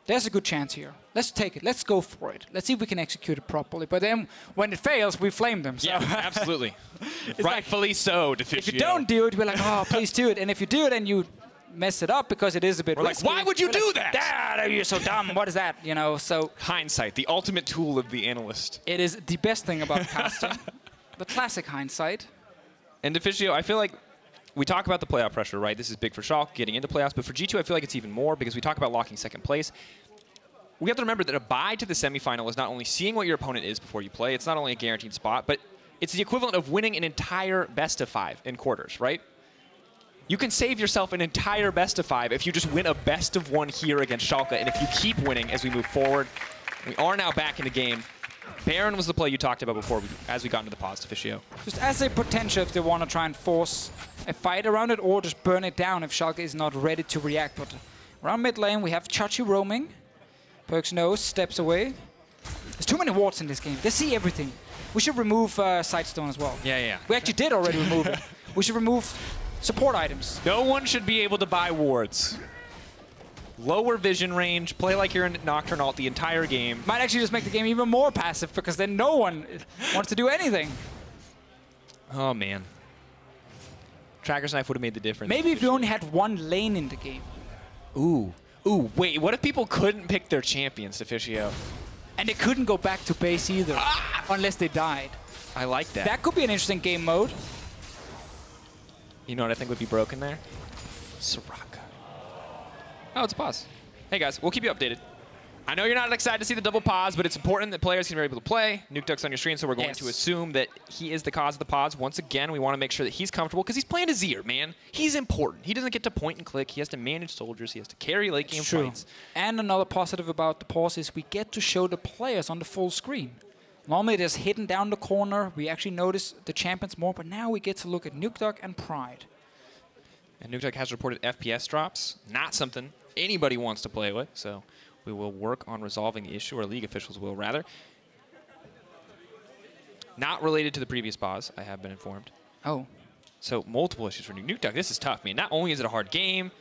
there's a good chance here. Let's take it. Let's go for it. Let's see if we can execute it properly. But then when it fails, we flame them. So. Yeah, absolutely. Rightfully so, Deficio. If you don't do it, we're like, oh, please do it. And if you do it and you mess it up because it is a bit risky, like, why would you do that? You're so dumb. What is that? You know, so hindsight, the ultimate tool of the analyst. It is the best thing about casting. The classic hindsight. And Deficio, I feel like we talk about the playoff pressure, right? This is big for Schalke, getting into playoffs. But for G2, I feel like it's even more because we talk about locking second place. We have to remember that a bye to the semifinal is not only seeing what your opponent is before you play, it's not only a guaranteed spot, but it's the equivalent of winning an entire best of 5 in quarters, right? You can save yourself an entire best of 5 if you just win a best of 1 here against Schalke, and if you keep winning as we move forward. We are now back in the game. Baron was the play you talked about before as we got into the pause, Deficio. Just as a potential if they want to try and force a fight around it or just burn it down if Schalke is not ready to react. But around mid lane, we have Chachi roaming. PerkZ knows, steps away. There's too many wards in this game. They see everything. We should remove Sidestone as well. Yeah. We actually did already remove it. We should remove support items. No one should be able to buy wards. Lower vision range, play like you're in Nocturne ult the entire game. Might actually just make the game even more passive because then no one wants to do anything. Oh, man. Tracker's Knife would have made the difference. Maybe if you only had one lane in the game. Ooh, wait, what if people couldn't pick their champions, Deficio? And they couldn't go back to base either, unless they died. I like that. That could be an interesting game mode. You know what I think would be broken there? Soraka. Oh, it's a pause. Hey guys, we'll keep you updated. I know you're not excited to see the double pause, but it's important that players can be able to play. Nukeduck's on your screen, so we're going to assume that he is the cause of the pause. Once again, we want to make sure that he's comfortable because he's playing Azir, man. He's important. He doesn't get to point and click. He has to manage soldiers. He has to carry late game fights. And another positive about the pause is we get to show the players on the full screen. Normally, it is hidden down the corner. We actually notice the champions more, but now we get to look at Nukeduck and Pride. And Nukeduck has reported FPS drops. Not something anybody wants to play with, so we will work on resolving the issue, or league officials will, rather. Not related to the previous pause, I have been informed. Oh. So multiple issues for Nukeduck. This is tough, man. Not only is it a hard game,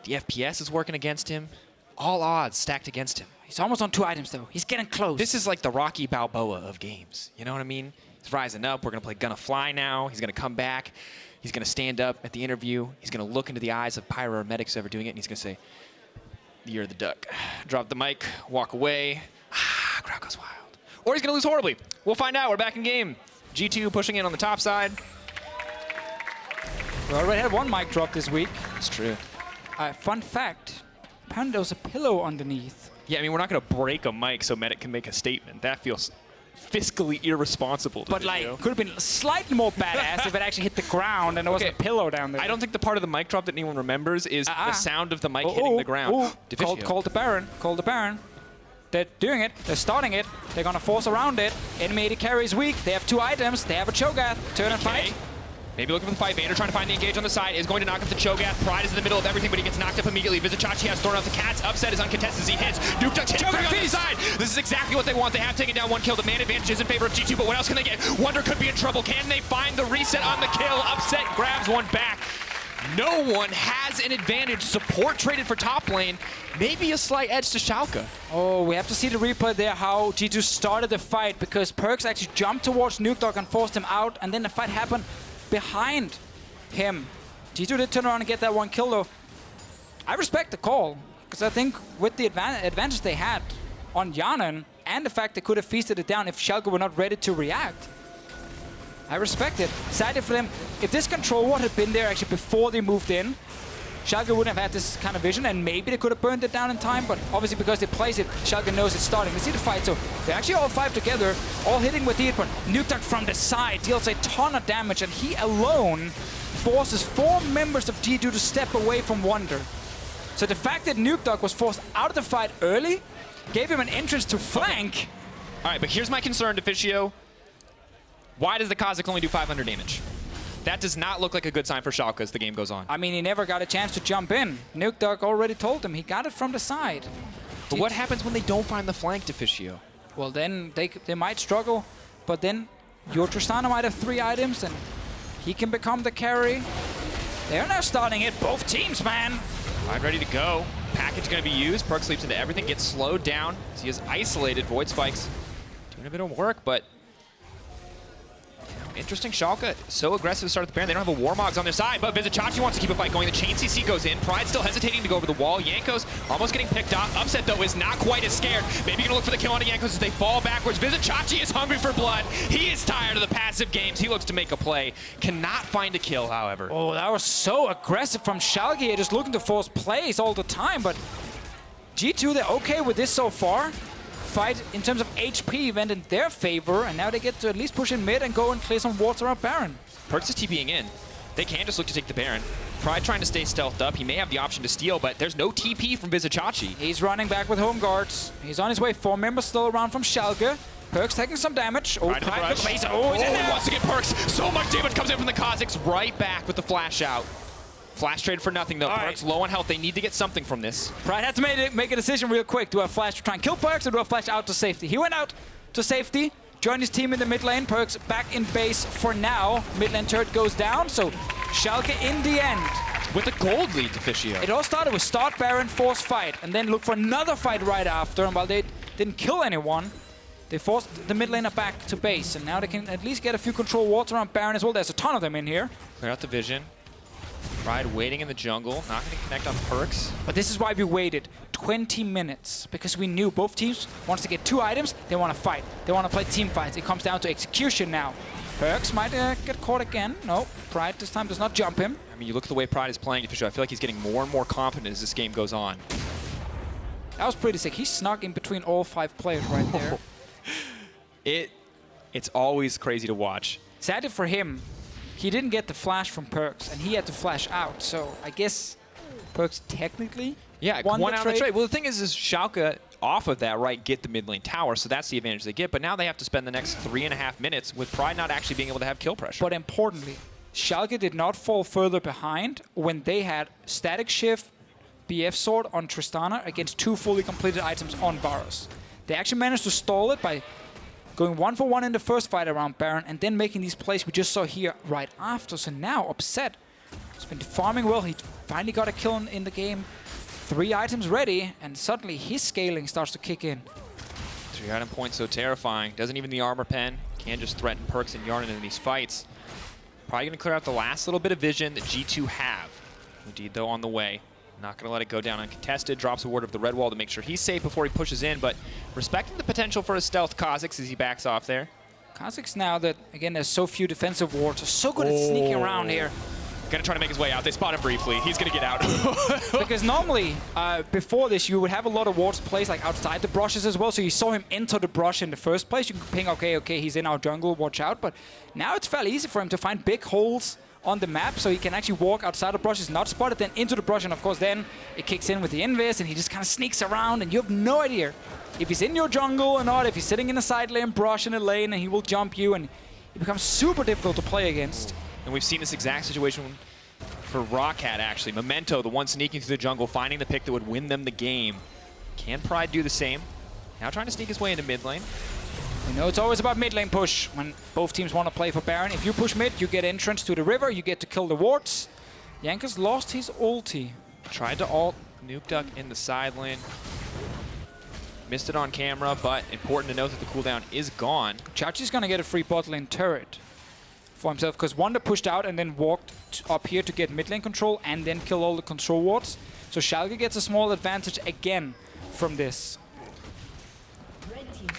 the FPS is working against him. All odds stacked against him. He's almost on 2 items, though. He's getting close. This is like the Rocky Balboa of games. You know what I mean? He's rising up. We're going to play Gonna Fly now. He's going to come back. He's going to stand up at the interview. He's going to look into the eyes of Pyro or medics ever doing it, and he's going to say, "You're the duck." Drop the mic, walk away. Crowd goes wild. Or he's going to lose horribly. We'll find out. We're back in game. G2 pushing in on the top side. We already had 1 mic drop this week. It's true. Fun fact, apparently there was a pillow underneath. Yeah, I mean, we're not going to break a mic so medic can make a statement. That feels fiscally irresponsible. But like, could have been slightly more badass if it actually hit the ground and there was a pillow down there. I don't think the part of the mic drop that anyone remembers is the sound of the mic hitting the ground. Call the Baron. Call the Baron. They're doing it. They're starting it. They're going to force around it. Enemy AD carry is weak. They have 2 items. They have a Cho'Gath. Turn and fight. Maybe looking for the fight. VandeR trying to find the engage on the side. Is going to knock up the Cho'Gath. Pride is in the middle of everything, but he gets knocked up immediately. Vizicsacsi has thrown out the cats. Upset is uncontested as he hits. Nukeduck hitting on the side. This is exactly what they want. They have taken down 1 kill. The man advantage is in favor of G2, but what else can they get? Wunder could be in trouble. Can they find the reset on the kill? Upset grabs 1 back. No one has an advantage. Support traded for top lane. Maybe a slight edge to Schalke. Oh, we have to see the replay there, how G2 started the fight, because PerkZ actually jumped towards Nukeduck and forced him out, and then the fight happened behind him. G2 did turn around and get that 1 kill, though. I respect the call, because I think with the advantage they had on Hjärnan, and the fact they could have feasted it down if Schalke were not ready to react, I respect it. Sadly for them, if this control ward had been there actually before they moved in, Schalke wouldn't have had this kind of vision, and maybe they could have burned it down in time, but obviously because they placed it, Schalke knows it's starting. They see the fight, so they're actually all 5 together, all hitting with it, but Nukeduck from the side deals a ton of damage, and he alone forces 4 members of G2 to step away from Wunder. So the fact that Nukeduck was forced out of the fight early gave him an entrance to flank. All right, but here's my concern, Deficio. Why does the Kha'Zix only do 500 damage? That does not look like a good sign for Schalke as the game goes on. I mean, he never got a chance to jump in. Nukeduck already told him he got it from the side. But what happens when they don't find the flank, Deficio? Well, then they might struggle, but then your Tristana might have 3 items, and he can become the carry. They're now starting it, both teams, man. Right, ready to go. package going to be used. PerkZ sleeps into everything, gets slowed down. As he is isolated. Void Spikes doing a bit of work, but interesting. Schalke so aggressive to start at the Baron. They don't have a Warmogs on their side, but Vizicsacsi wants to keep a fight going. The chain CC goes in. Pride still hesitating to go over the wall. Jankos almost getting picked off. Upset, though, is not quite as scared. Maybe going to look for the kill on Jankos as they fall backwards. Vizicsacsi is hungry for blood. He is tired of the passive games. He looks to make a play. Cannot find a kill, however. Oh, that was so aggressive from Schalke here, just looking to force plays all the time, but G2, they're okay with this so far. Fight in terms of HP went in their favor, and now they get to at least push in mid and go and clear some wards around Baron. PerkZ is TPing in. They can just look to take the Baron. Pride trying to stay stealthed up. He may have the option to steal, but there's no TP from Vizicsacsi. He's running back with home guards. He's on his way. 4 members still around from Schalke. PerkZ taking some damage. Oh, Pride he's in there. Wants to get PerkZ. So much damage comes in from the Kha'Zix. Right back with the flash out. Flash trade for nothing, though. PerkZ low on health. They need to get something from this. Pride had to make a decision real quick. Do I flash to try and kill PerkZ, or do I flash out to safety? He went out to safety, joined his team in the mid lane. PerkZ back in base for now. Mid lane turret goes down, so Schalke in the end. With a gold lead, Deficio. It all started with start Baron, force fight, and then look for another fight right after. And while they didn't kill anyone, they forced the mid laner back to base. And now they can at least get a few control wards around Baron as well. There's a ton of them in here. Clear out the vision. Pride waiting in the jungle, not going to connect on PerkZ. But this is why we waited 20 minutes, because we knew both teams wants to get 2 items, they want to fight. They want to play team fights. It comes down to execution now. PerkZ might get caught again. No, Pride this time does not jump him. I mean, you look at the way Pride is playing, Deficio, I feel like he's getting more and more confident as this game goes on. That was pretty sick. He snuck in between all 5 players right there. It's always crazy to watch. Sadly for him, he didn't get the flash from PerkZ, and he had to flash out. So I guess PerkZ technically won out the the trade. Well, the thing is Schalke off of that, right, get the mid lane tower, so that's the advantage they get. But now they have to spend the next 3.5 minutes with Pride not actually being able to have kill pressure. But importantly, Schalke did not fall further behind when they had Static Shift, BF Sword on Tristana against 2 fully completed items on Varus. They actually managed to stall it by going 1 for 1 in the first fight around Baron, and then making these plays we just saw here right after. So now Upset has been farming well. He finally got a kill in the game. 3 items ready, and suddenly his scaling starts to kick in. 3 item points so terrifying. Doesn't even the armor pen. Can just threaten PerkZ and Hjärnan in these fights. Probably going to clear out the last little bit of vision that G2 have. Wadid, though, on the way. Not going to let it go down uncontested. Drops a ward of the red wall to make sure he's safe before he pushes in, but respecting the potential for a stealth Kha'Zix as he backs off there. Kha'Zix now that, again, there's so few defensive wards, are so good at sneaking around here. Gonna try to make his way out. They spot him briefly. He's gonna get out. Because normally, before this, you would have a lot of wards placed like outside the brushes as well, so you saw him enter the brush in the first place. You can ping, okay, he's in our jungle, watch out. But now it's fairly easy for him to find big holes on the map, so he can actually walk outside the brush, is not spotted, then into the brush, and of course then it kicks in with the invis, and he just kind of sneaks around, and you have no idea if he's in your jungle or not, if he's sitting in a side lane, brush in a lane, and he will jump you, and it becomes super difficult to play against. And we've seen this exact situation for Roccat, actually. Memento, the one sneaking through the jungle, finding the pick that would win them the game. Can Pride do the same? Now trying to sneak his way into mid lane. You know, it's always about mid lane push when both teams want to play for Baron. If you push mid, you get entrance to the river, you get to kill the wards. Jankos lost his ulti. Tried to ult Nukeduck in the side lane. Missed it on camera, but important to note that the cooldown is gone. Chachi's going to get a free bot lane turret for himself, because Wunder pushed out and then walked up here to get mid lane control and then kill all the control wards. So Schalke gets a small advantage again from this.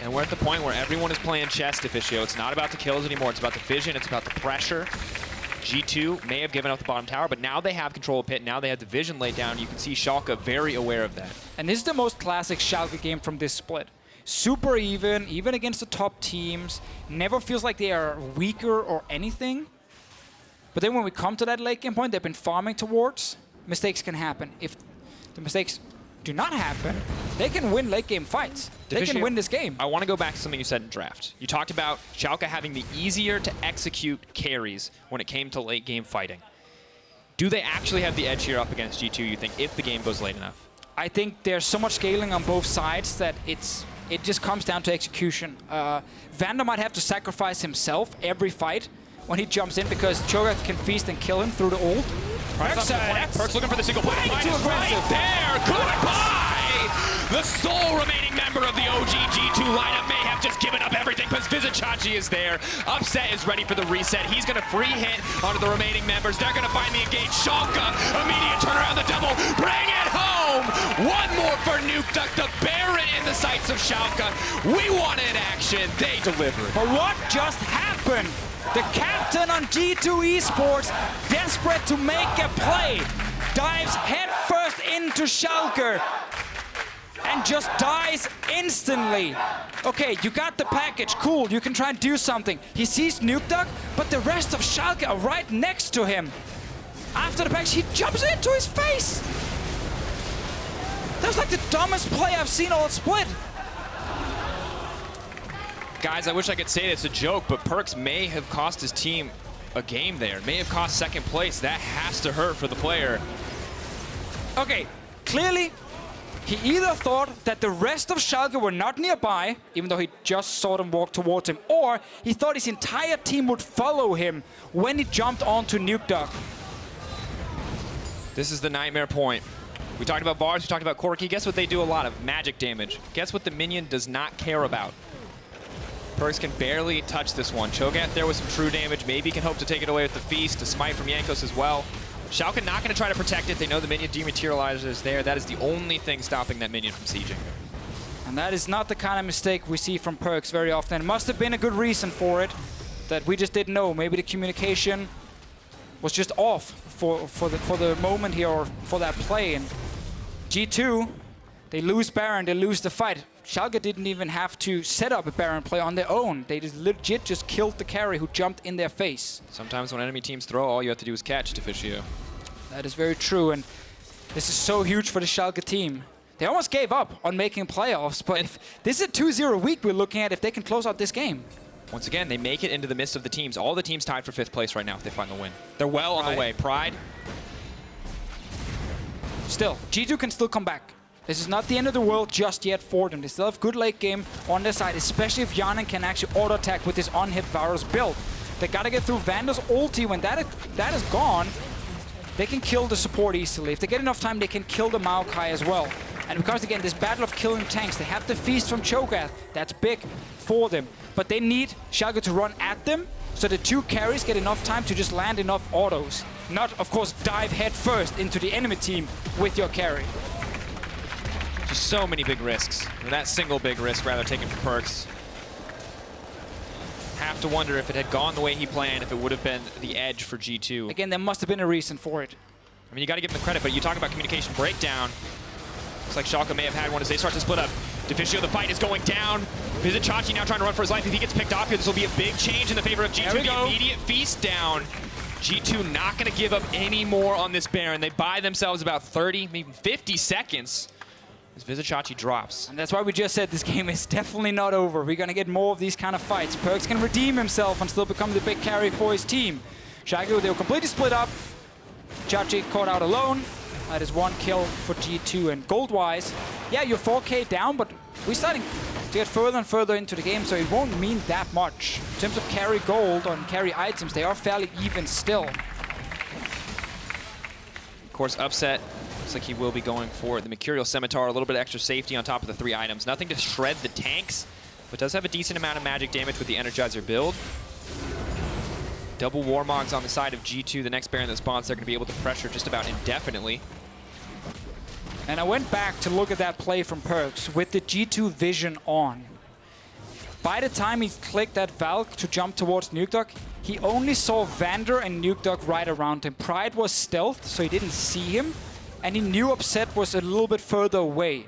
And we're at the point where everyone is playing chess, Deficio. It's not about the kills anymore. It's about the vision. It's about the pressure. G2 may have given up the bottom tower, but now they have control of pit. Now they have the vision laid down. You can see Schalke very aware of that. And this is the most classic Schalke game from this split. Super even against the top teams. Never feels like they are weaker or anything. But then when we come to that late game point, they've been farming towards. Mistakes can happen. If the mistakes do not happen, they can win late game fights. They can win this game. I want to go back to something you said in draft. You talked about Schalke having the easier to execute carries when it came to late game fighting. Do they actually have the edge here up against G2, you think, if the game goes late enough? I think there's so much scaling on both sides that it just comes down to execution. VandeR might have to sacrifice himself every fight when he jumps in, because Cho'Gath can feast and kill him through the ult. PerkZ looking for the single point. Way too aggressive. Right there. Goodbye. The sole remaining member of the OG G2 lineup may have just given up everything because Vizicsacsi is there. Upset is ready for the reset. He's going to free hit onto the remaining members. They're going to find the engage. Schalke, immediate turnaround, the double. Bring it home. One more for Nukeduck. The Baron in the sights of Schalke. We wanted action. They delivered. But what just happened? The captain on G2 Esports, desperate to make a play, dives headfirst into Schalke and just dies instantly. Okay, you got the package, cool, you can try and do something. He sees Nukeduck, but the rest of Schalke are right next to him. After the package, he jumps into his face. That was like the dumbest play I've seen all split. Guys, I wish I could say it's a joke, but PerkZ may have cost his team a game there. May have cost second place. That has to hurt for the player. Okay, clearly, he either thought that the rest of Schalke were not nearby, even though he just saw them walk towards him, or he thought his entire team would follow him when he jumped onto Nukeduck. This is the nightmare point. We talked about Varus, we talked about Corki. Guess what they do a lot of? Magic damage. Guess what the minion does not care about? PerkZ can barely touch this one. Cho'Gath there with some true damage. Maybe can hope to take it away with the Feast, a smite from Jankos as well. Schalke not going to try to protect it. They know the minion dematerializer is there. That is the only thing stopping that minion from sieging. And that is not the kind of mistake we see from PerkZ very often. It must have been a good reason for it that we just didn't know. Maybe the communication was just off for the moment here, or for that play. And G2, they lose Baron, they lose the fight. Schalke didn't even have to set up a Baron play on their own. They just legit just killed the carry who jumped in their face. Sometimes when enemy teams throw, all you have to do is catch Deficio. That is very true, and this is so huge for the Schalke team. They almost gave up on making playoffs, but if this is a 2-0 week we're looking at if they can close out this game. Once again, they make it into the midst of the teams. All the teams tied for 5th place right now if they find the win. They're well on the way. Pride. Still, G2 can still come back. This is not the end of the world just yet for them. They still have good late game on their side, especially if Hjärnan can actually auto-attack with this on-hit Varus build. They gotta get through VandeR's ulti. When that is gone, they can kill the support easily. If they get enough time, they can kill the Maokai as well. And because, again, this battle of killing tanks, they have the Feast from Cho'Gath. That's big for them. But they need Schalke to run at them, so the two carries get enough time to just land enough autos. Not, of course, dive head first into the enemy team with your carry. Just so many big risks. Or that single big risk, rather, taken from PerkZ. Have to wonder if it had gone the way he planned, if it would have been the edge for G2. Again, there must have been a reason for it. I mean, you got to give them the credit, but you talk about communication breakdown. Looks like Schalke may have had one as they start to split up. Deficio, the fight is going down. Vizicsacsi now trying to run for his life. If he gets picked off here, this will be a big change in the favor of G2. The immediate Feast down. G2 not going to give up any more on this Baron. They buy themselves about 30, maybe 50 seconds as Vizicsacsi drops. And that's why we just said this game is definitely not over. We're going to get more of these kind of fights. PerkZ can redeem himself and still become the big carry for his team. Schalke, they were completely split up. Chachi caught out alone. That is one kill for G2. And gold-wise, yeah, you're 4K down, but we're starting to get further and further into the game, so it won't mean that much. In terms of carry gold on carry items, they are fairly even still. Of course, Upset looks like he will be going for the Mercurial Scimitar, a little bit of extra safety on top of the 3 items. Nothing to shred the tanks, but does have a decent amount of magic damage with the Energizer build. Double Warmogs on the side of G2. The next Baron that spawns, they're going to be able to pressure just about indefinitely. And I went back to look at that play from PerkZ with the G2 vision on. By the time he clicked that Valk to jump towards Nukeduck, he only saw VandeR and Nukeduck right around him. Pride was stealth, so he didn't see him, and he knew Upset was a little bit further away.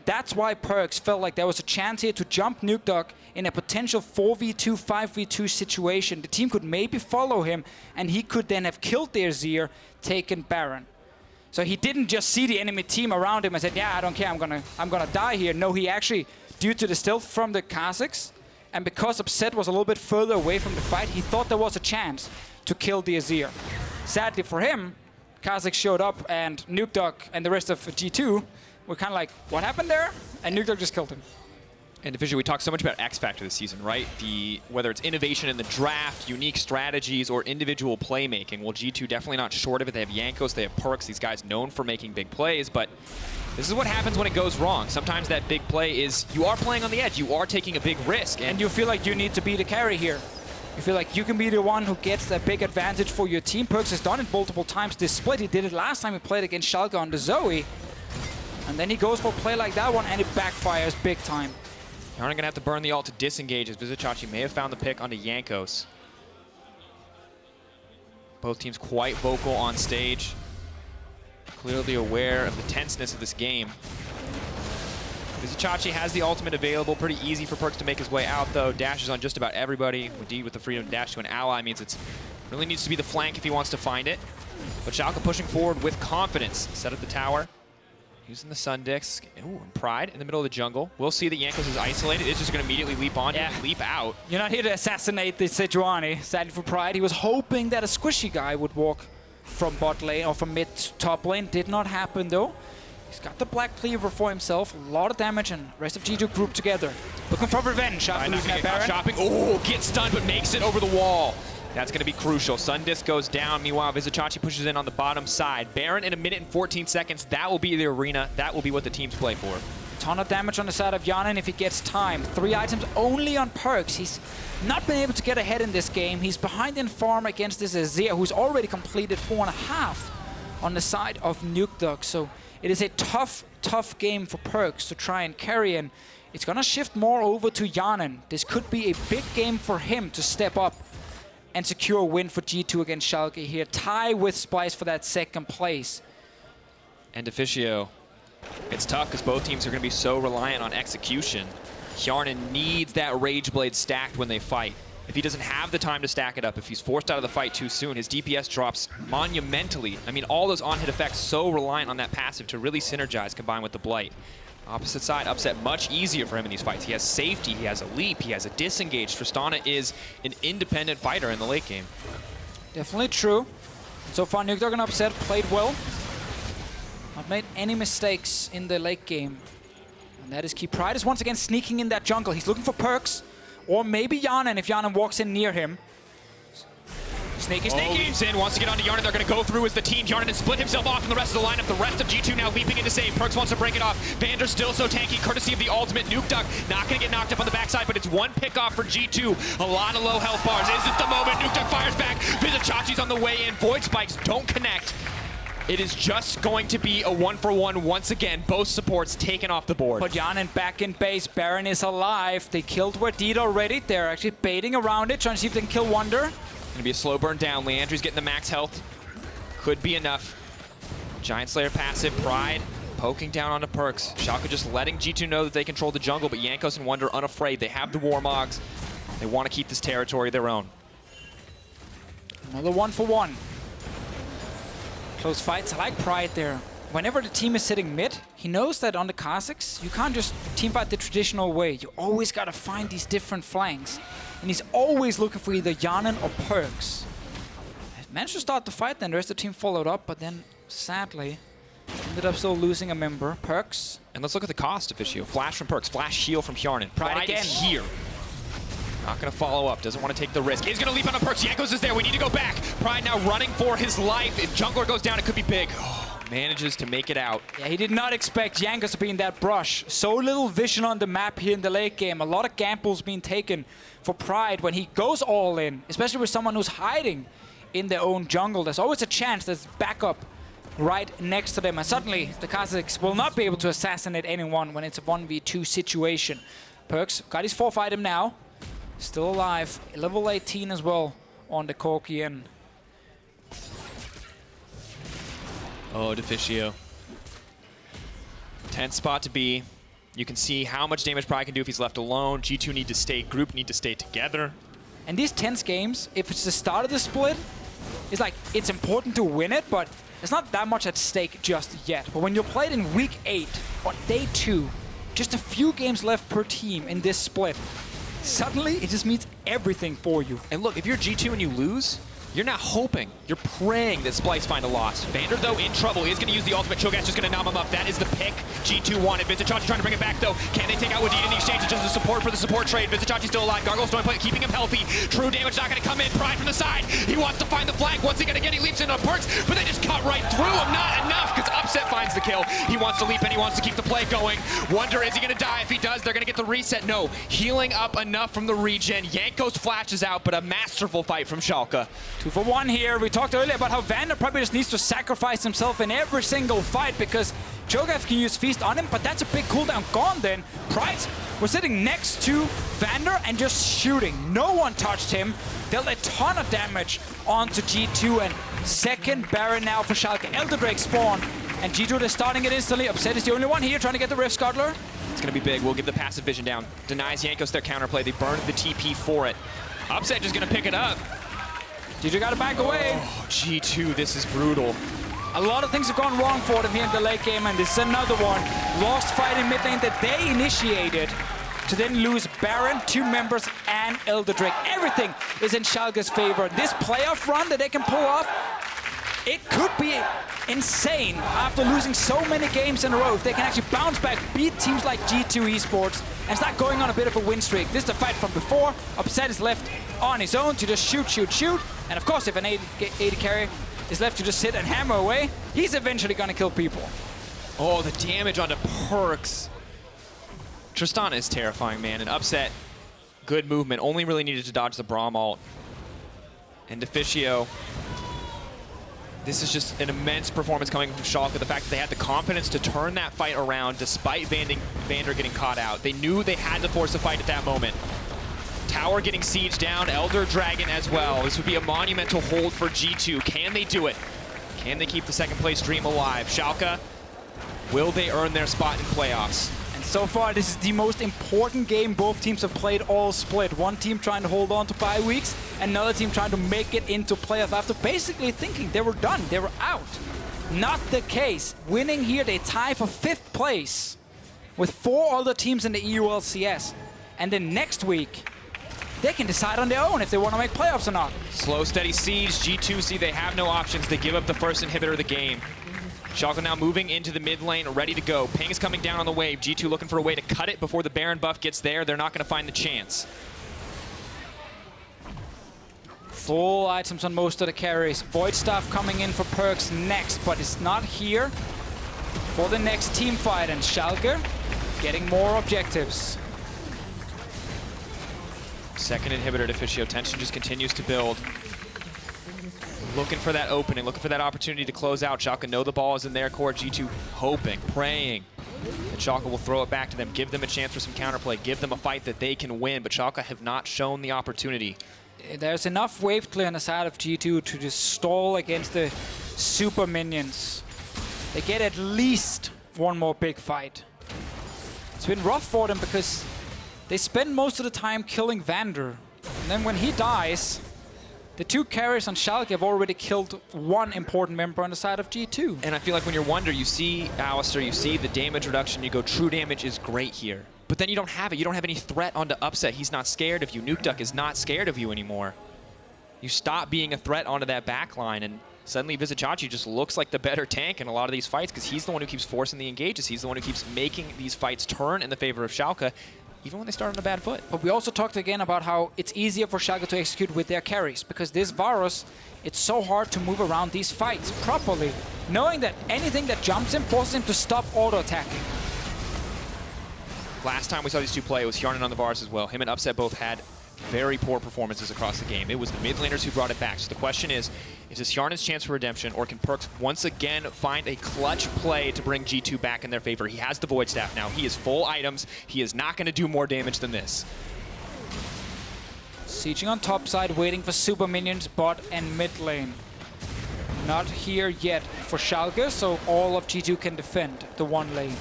That's why PerkZ felt like there was a chance here to jump Nukeduck in a potential 4v2, 5v2 situation. The team could maybe follow him, and he could then have killed the Azir, taken Baron. So he didn't just see the enemy team around him and said, yeah, I don't care, I'm gonna die here. No, he actually, due to the stealth from the Kha'Zix, and because Upset was a little bit further away from the fight, he thought there was a chance to kill the Azir. Sadly for him, Kha'Zix showed up, and Nukeduck and the rest of G2 were kind of like, what happened there? And Nukeduck just killed him. And Deficio, we talked so much about X Factor this season, right? Whether it's innovation in the draft, unique strategies, or individual playmaking. Well, G2 definitely not short of it. They have Jankos, they have PerkZ, these guys known for making big plays, but this is what happens when it goes wrong. Sometimes that big play is you are playing on the edge, you are taking a big risk. And you feel like you need to be the carry here. You feel like you can be the one who gets that big advantage for your team. PerkZ has done it multiple times this split. He did it last time he played against Schalke on the Zoe. And then he goes for a play like that one and it backfires big time. Hjärnan gonna have to burn the ult to disengage as Vizicsacsi may have found the pick onto Jankos. Both teams quite vocal on stage. Clearly aware of the tenseness of this game. Vizicsacsi has the ultimate available. Pretty easy for PerkZ to make his way out though. Dashes on just about everybody. Wadid with the freedom to dash to an ally means it really needs to be the flank if he wants to find it. But Schalke pushing forward with confidence. Set up the tower. Using the Sun Disc. Ooh, and Pride in the middle of the jungle. We'll see that Jankos is isolated. It's just going to immediately leap on, leap out. You're not here to assassinate the Sejuani. Sadly for Pride, he was hoping that a squishy guy would walk from bot lane or from mid to top lane. Did not happen though. He's got the Black Cleaver for himself. A lot of damage and rest of G2 grouped together. Looking for revenge after losing that Baron. Shopping. Oh, gets stunned but makes it over the wall. That's going to be crucial. Sun Disc goes down. Meanwhile, Vizicsacsi pushes in on the bottom side. Baron in 1 minute and 14 seconds. That will be the arena. That will be what the teams play for. Ton of damage on the side of Hjärnan if he gets time. 3 items only on PerkZ. He's not been able to get ahead in this game. He's behind in farm against this Azir, who's already completed 4.5 on the side of Nukeduck. So it is a tough game for PerkZ to try and carry, and it's going to shift more over to Hjärnan. This could be a big game for him to step up and secure a win for G2 against Schalke here. Tie with Splice for that second place. And Deficio, it's tough because both teams are going to be so reliant on execution. Hjärnan needs that Rage Blade stacked when they fight. If he doesn't have the time to stack it up, if he's forced out of the fight too soon, his DPS drops monumentally. I mean, all those on-hit effects so reliant on that passive to really synergize combined with the Blight. Opposite side, upset much easier for him in these fights. He has safety, he has a leap, he has a disengage. Tristana is an independent fighter in the late game. Definitely true. So far, Nukeduck and upset, played well. Not made any mistakes in the late game. And that is key. Pride is once again sneaking in that jungle. He's looking for PerkZ, or maybe Hjärnan if Hjärnan walks in near him. Sneaky. Leaps in, wants to get onto Hjärnan. They're going to go through as the team. Hjärnan has split himself off from the rest of the lineup. The rest of G2 now leaping into save. PerkZ wants to break it off. VandeR still so tanky, courtesy of the ultimate. Nukeduck not going to get knocked up on the backside, but it's one pick off for G2. A lot of low health bars. Is this the moment? Nukeduck fires back. Vizicsacsi's on the way in. Void Spikes don't connect. It is just going to be a 1-for-1 once again. Both supports taken off the board. But Hjärnan back in base. Baron is alive. They killed Wadid already. They're actually baiting around it, trying to see if they can kill Wunder. Gonna be a slow burn down. Leandry's getting the max health. Could be enough. Giant Slayer passive. Pride poking down onto PerkZ. Schalke just letting G2 know that they control the jungle, but Jankos and Wunder unafraid. They have the Warmogs. They want to keep this territory their own. Another 1-for-1. Close fights. I like Pride there. Whenever the team is sitting mid, he knows that on the Kha'Zix, you can't just teamfight the traditional way. You always gotta find these different flanks. And he's always looking for either Hjärnan or PerkZ. Managed to start the fight, then the rest of the team followed up, but then sadly ended up still losing a member. PerkZ. And let's look at the cost, Deficio. Flash from PerkZ, flash heal from Hjärnan. Pride again. Is here. Not going to follow up, doesn't want to take the risk. He's going to leap on a PerkZ. Jankos is there, we need to go back. Pride now running for his life. If Jungler goes down, it could be big. Oh, manages to make it out. Yeah, he did not expect Jankos to be in that brush. So little vision on the map here in the late game. A lot of gambles being taken for Pride when he goes all in, especially with someone who's hiding in their own jungle. There's always a chance there's backup right next to them. And suddenly, the Kha'Zix will not be able to assassinate anyone when it's a 1v2 situation. PerkZ got his 4th item now. Still alive. Level 18 as well on the Corki. And oh, Deficio. 10th spot to be. You can see how much damage Pride can do if he's left alone. G2 need to stay grouped, need to stay together. And these tense games, if it's the start of the split, it's like, it's important to win it, but there's not that much at stake just yet. But when you're played in week 8 or day 2, just a few games left per team in this split, suddenly it just means everything for you. And look, if you're G2 and you lose, You're not hoping, you're praying that Splice find a loss. VandeR, though, in trouble. He's going to use the ultimate. Cho'Gath just going to nom him up. That is the pick G2 wanted. Vizicsacsi trying to bring it back, though. Can they take out Wadid in the exchange? It's just the support for the support trade. Vizicsacsi still alive. Gargoyle's doing play, keeping him healthy. True damage not going to come in. Pride from the side. He wants to find the flank. What's he going to get? He leaps into PerkZ, but they just cut right through him. Not enough, because Upset finds the kill. He wants to leap and he wants to keep the play going. Wunder, is he going to die? If he does, they're going to get the reset. No, healing up enough from the regen. Jankos flashes out, but a masterful fight from Schalke. 2 for 1 here. We talked earlier about how VandeR probably just needs to sacrifice himself in every single fight because Cho'Gath can use Feast on him, but that's a big cooldown gone then. Pride was sitting next to VandeR and just shooting. No one touched him. Dealt a ton of damage onto G2 and second Baron now for Schalke. Elder Drake spawn and G2 is starting it instantly. Upset is the only one here trying to get the Rift Scuttler. It's going to be big. We'll give the passive vision down. Denies Jankos their counterplay. They burned the TP for it. Upset just going to pick it up. G2 got to back away. Oh, G2, this is brutal. A lot of things have gone wrong for them here in the late game, and this is another one. Lost fight in mid lane that they initiated to then lose Baron, 2 members, and Elder Drake. Everything is in Schalke's favor. This playoff run that they can pull off, it could be insane after losing so many games in a row. If they can actually bounce back, beat teams like G2 Esports, and start going on a bit of a win streak. This is the fight from before. Upset is left on his own to just shoot, shoot, shoot. And of course, if an AD carry is left to just sit and hammer away, he's eventually going to kill people. Oh, the damage onto PerkZ. Tristana is terrifying, man. And Upset, good movement. Only really needed to dodge the Braum ult. And Deficio, this is just an immense performance coming from Schalke. The fact that they had the confidence to turn that fight around despite VandeR getting caught out. They knew they had to force a fight at that moment. Tower getting sieged down, Elder Dragon as well. This would be a monumental hold for G2. Can they do it? Can they keep the second place dream alive? Schalke, will they earn their spot in playoffs? And so far, this is the most important game both teams have played all split. One team trying to hold on to bye weeks, another team trying to make it into playoff after basically thinking they were done, they were out. Not the case. Winning here, they tie for 5th place with 4 other teams in the EU LCS. And then next week, they can decide on their own if they want to make playoffs or not. Slow, steady siege. G2 see they have no options. They give up the first inhibitor of the game. Schalke now moving into the mid lane, ready to go. Ping is coming down on the wave. G2 looking for a way to cut it before the Baron buff gets there. They're not going to find the chance. Full items on most of the carries. Void Staff coming in for PerkZ next, but it's not here for the next team fight. And Schalke getting more objectives. Second inhibitor, Deficio. Tension just continues to build. Looking for that opening, looking for that opportunity to close out. Schalke know the ball is in their court. G2 hoping, praying that Schalke will throw it back to them, give them a chance for some counterplay, give them a fight that they can win, but Schalke have not shown the opportunity. There's enough wave clear on the side of G2 to just stall against the super minions. They get at least one more big fight. It's been rough for them because they spend most of the time killing VandeR. And then when he dies, the 2 carries on Schalke have already killed 1 important member on the side of G2. And I feel like when you're Wunder, you see Alistar, you see the damage reduction, you go, true damage is great here. But then you don't have it. You don't have any threat onto Upset. He's not scared of you. Nukeduck is not scared of you anymore. You stop being a threat onto that backline, and suddenly Vizicsacsi just looks like the better tank in a lot of these fights because he's the one who keeps forcing the engages. He's the one who keeps making these fights turn in the favor of Schalke, even when they start on a bad foot. But we also talked again about how it's easier for Schalke to execute with their carries, because this Varus, it's so hard to move around these fights properly, knowing that anything that jumps him forces him to stop auto-attacking. Last time we saw these 2 play, it was Hjärnan on the Varus as well. Him and Upset both had very poor performances across the game. It was the mid laners who brought it back. So the question is this Hjärnan's chance for redemption, or can PerkZ once again find a clutch play to bring G2 back in their favor? He has the Void Staff now. He is full items. He is not going to do more damage than this. Sieging on top side, waiting for super minions, bot and mid lane. Not here yet for Schalke, so all of G2 can defend the 1 lane.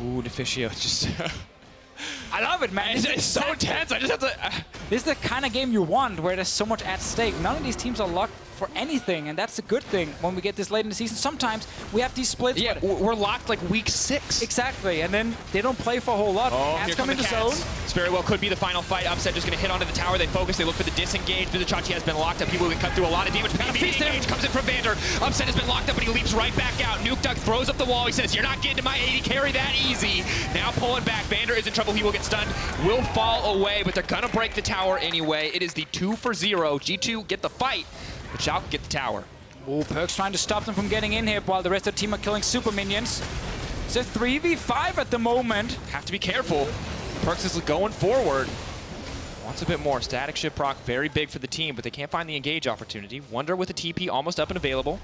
Ooh, Deficio just... I love it, man. It's so tense. I just have to... This is the kind of game you want, where there's so much at stake. None of these teams are locked for anything, and that's a good thing when we get this late in the season. Sometimes we have these splits. Yeah, we're locked like week 6. Exactly, and then they don't play for a whole lot. Oh, Cats here come come the into Cats. zone. This very well could be the final fight. Upset just going to hit onto the tower. They focus. They look for the disengage. Vizicsacsi has been locked up. He will cut through a lot of damage. Engage comes in from VandeR. Upset has been locked up, but he leaps right back out. Nukeduck throws up the wall. He says, "You're not getting to my AD carry that easy." Now pulling back. VandeR is in trouble. He will get stunned. Will fall away, but they're going to break the tower anyway. It is the 2-for-0. G2 get the fight, but Schalke get the tower. Oh, PerkZ trying to stop them from getting in here while the rest of the team are killing super minions. It's a 3v5 at the moment. Have to be careful. PerkZ is going forward. Wants a bit more. Static shift proc, very big for the team, but they can't find the engage opportunity. Wunder with a TP almost up and available.